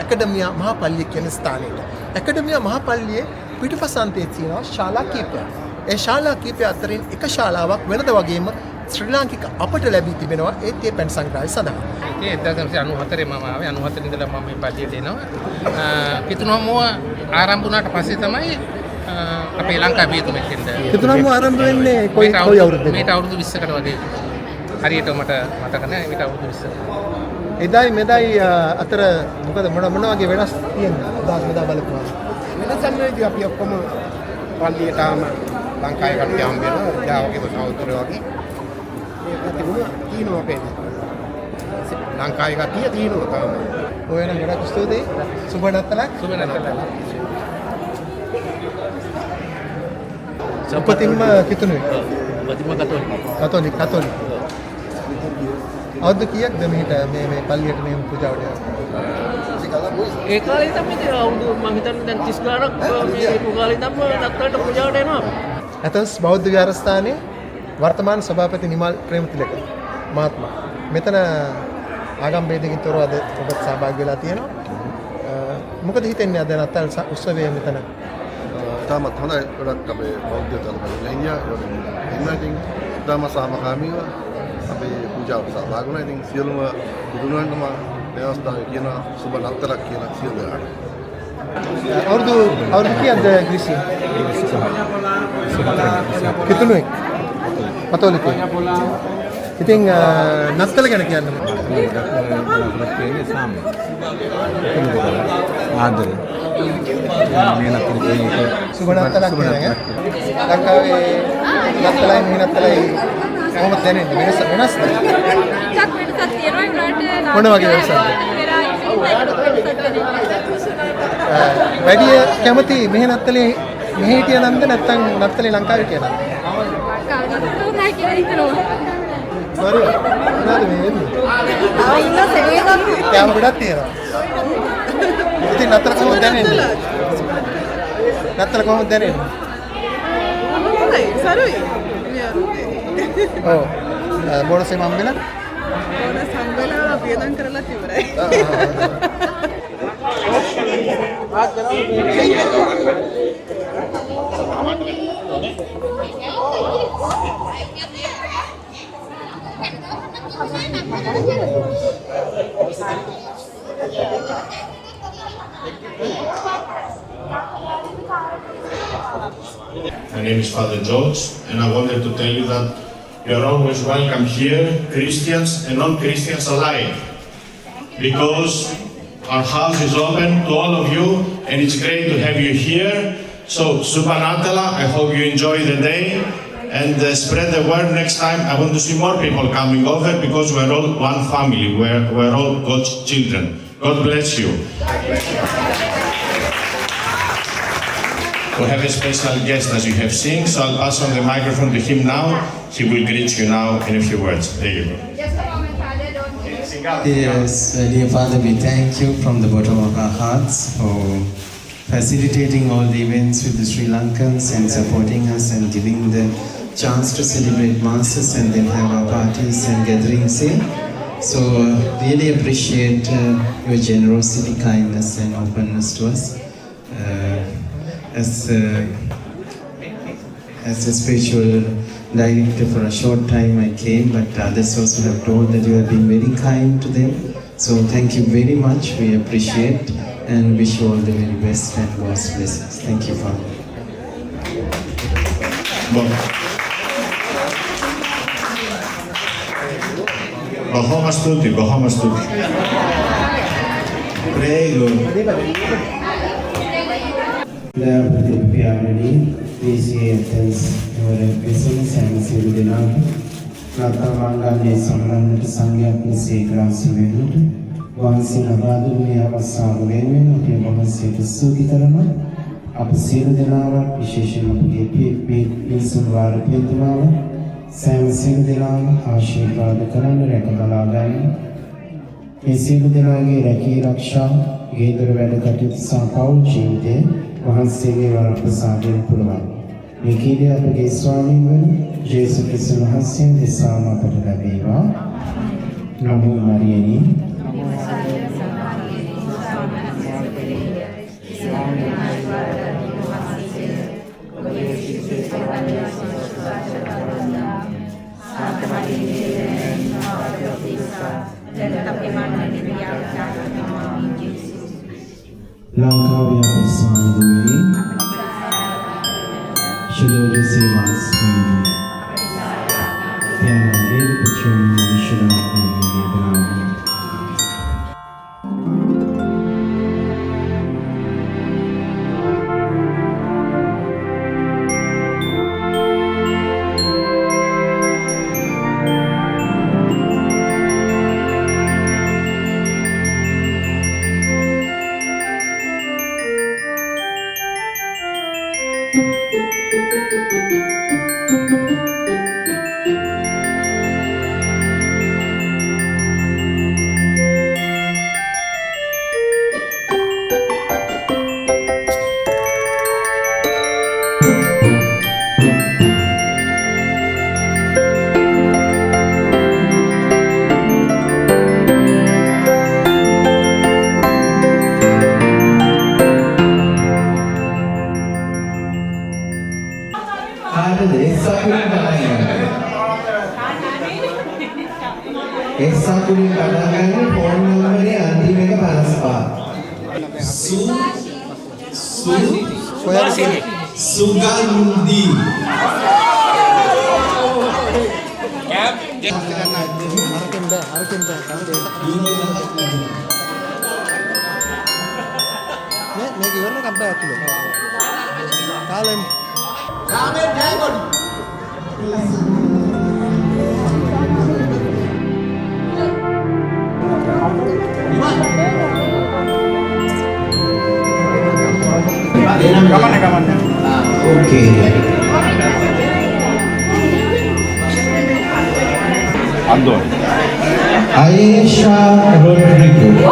ඇකඩමියා මහපල්ලිය කියන ස්ථානයට. ඇකඩමියා මහපල්ලියේ පිටුපසන්තේ තියෙනවා ශාලා කීපයක්. ඒ ශාලා කීපය අතරින් එක ශාලාවක් වෙනද වගේම ශ්‍රී ලාංකික අපට ලැබී තිබෙනවා ඒ තේපැන් සංග්‍රහය සඳහා. ඒ 1994 මම ආවේ 94 ඉඳලා මම මේ පල්ලියට එනවා. කිතුණු හමුව ආරම්භ වුණාට පස්සේ තමයි අපේ ලංකා බියතුමෙක් එන්න. කිතුණු හමුව ආරම්භ වෙන්නේ කොයි අවුරුද්දද? මේට අවුරුදු 20කට වගේ. හරියට මට මතක නැහැ ඊට අවුරුදු 20. එදායි මෙදායි අතර මොකද මොන වගේ වෙනස් තියෙනවද? අදහස් මෙදා බලපුවා. වෙනසක් නෙවෙයි අපි ඔක්කොම පල්ලියටම ලංකාවේ කට්ටිය හම්බ වෙනවා. ජාවගේ සහෝදරයෝ වගේ. ඒක තිබුණා තියෙනවා අපේ. ලංකාවේ කට්ටිය තියෙනවා තාම. ඔය නම් ගොඩක් ස්තුතියි. සුබ නත්තලක්. සුබ නැත්තල. උපතින්ම කිතුනේ. ප්‍රතිම කතෝලික. කතෝලික. අවුරුදු කීයක්ද මේ පල්ලියට මේ පූජාවට යන්නේ? ඒ කාලේ තමයි ඉතින් අවුරුදු මම හිතන්නේ දැන් 30 ගානක් මේ පුගාලේ තමයි නත්තලට පූජාවට එනවා අපි. ඇතස් බෞද්ධ විහාරස්ථානයේ වර්තමාන සභාපති නිමල් ප්‍රේමතිලක මහත්මයා. මෙතන ආගම් ભેදකින් තොරව අද ඔබත් සහභාගී වෙලා තියෙනවා. මොකද හිතන්නේ අද නත්තල් උත්සවයේ මෙතන? තාමත් හොඳයි ගොඩක් අපේ බෞද්ධ තලපදිලා ඉන්නවා. තාම සාමකාමීව අපේ පූජාවට සහභාගී වුණා. ඉතින් සියලුම බුදුනුවන්ටම දේවස්ථානයේ කියන සුබ නත්තලක් කියලා සියලු දෙනාට. අවුරුදු කීයක්ද ග්‍රීසි? කිතුනේ. කතෝලිකයි. ඉතින් නත්තල ගැන කියන්න ආදරේ මේ නත්තල සුබ නත්තලක් කියන්නේ ලංකාවේ නත්තලයි මේ නත්තලයි කොහොමද දැනෙන්නේ වෙනස්ද? ටිකක් වෙනසක් තියෙනවා ඒකට මොන වගේ වෙනසක්ද? වැඩි කැමති මෙහෙ නත්තලේ මෙහෙ හිටිය නන්ද නැත්නම් නත්තලේ ලංකාවේ හිටිය නන්ද? ලංකාවේ කියලා හිතනවා. බරු මොනවද මේ එන්නේ? ඉන්න සෙවීමක් කැම ගොඩක් තියෙනවා. ඉතින් නත්තල කොහොමද දැනෙන්නේ? නත්තල කොහොමද දැනෙන්නේ? හොඳයි සරුයි. ඔව්. බෝනස් එක හම්බෙලා? බෝනස් හම්බෙලා වියදම් කරලා ඉවරයි. My name is Father George, and I wanted to tell you that you are always welcome here, Christians and non-Christians alike, because our house is open to all of you, and it's great to have you here. So, Subhanatala, I hope you enjoy the day, and spread the word. Next time, I want to see more people coming over, because we're all one family, we're all God's children. God bless you. We have a special guest, as you have seen, so I'll pass on the microphone to him now. He will greet you now in a few words. There you go. Yes, dear Father, we thank you from the bottom of our hearts for facilitating all the events with the Sri Lankans and supporting us and giving the chance to celebrate masses and then have our parties and gatherings here. So really appreciate your generosity, kindness and openness to us. As a spiritual director for a short time I came, but others also have told that you have been very kind to them. So thank you very much. We appreciate and wish you all the very best and God's blessings. Thank you, Father. Bahamas tutti. Prego. පියාණනි දේශීය Athens වල විසින් සැමසීම දෙනාට නත්තල් මංගල්‍යයේ සම්බන්ධට සංඝයාත් මෙසේ ග්‍රාන්සි වෙනුට වහන්සේ ලබා දුන්නේ අවස්ථාව වෙනුවෙන් අපි වහන්සේට ස්තුති කරනවා. අප සියලු දෙනාට විශේෂයෙන්ම අපගේ පින්සුන් වාර පින්තුමාව සෑම සියලු දෙනාම ආශිර්වාද කරන්න රැක බලා ගන්න. මේ සියලු දෙනාගේ රැකී ආරක්ෂා ගේදර වැඩ කටයුතු සහ පෞල් ජීවිතේ වහන්සේගේ වරප්‍රසාදයෙන් පුළුවන්. මේ කීදී අපගේ ස්වාමීන් වහන්සේ ජේසුස් ක්‍රිස්තුස් වහන්සේ දෙසාම අපට ලැබේවා. නමෝ මරියනි ලංකාවේ අපේ ස්වාමීන් ශිලෝලේ සේවාස්මී Angel, Puchum, Vishnu, and එස්සකුලින් කඩාගන්න ෆෝන් නම්බරේ අන්තිම එක 55. සුගන්ධි. මේක ඉවරන කම්පා ඇතුලේ. කාලෙම. රාමෙන් Jayakody. Okay. Andor. Aisha Rodrigo.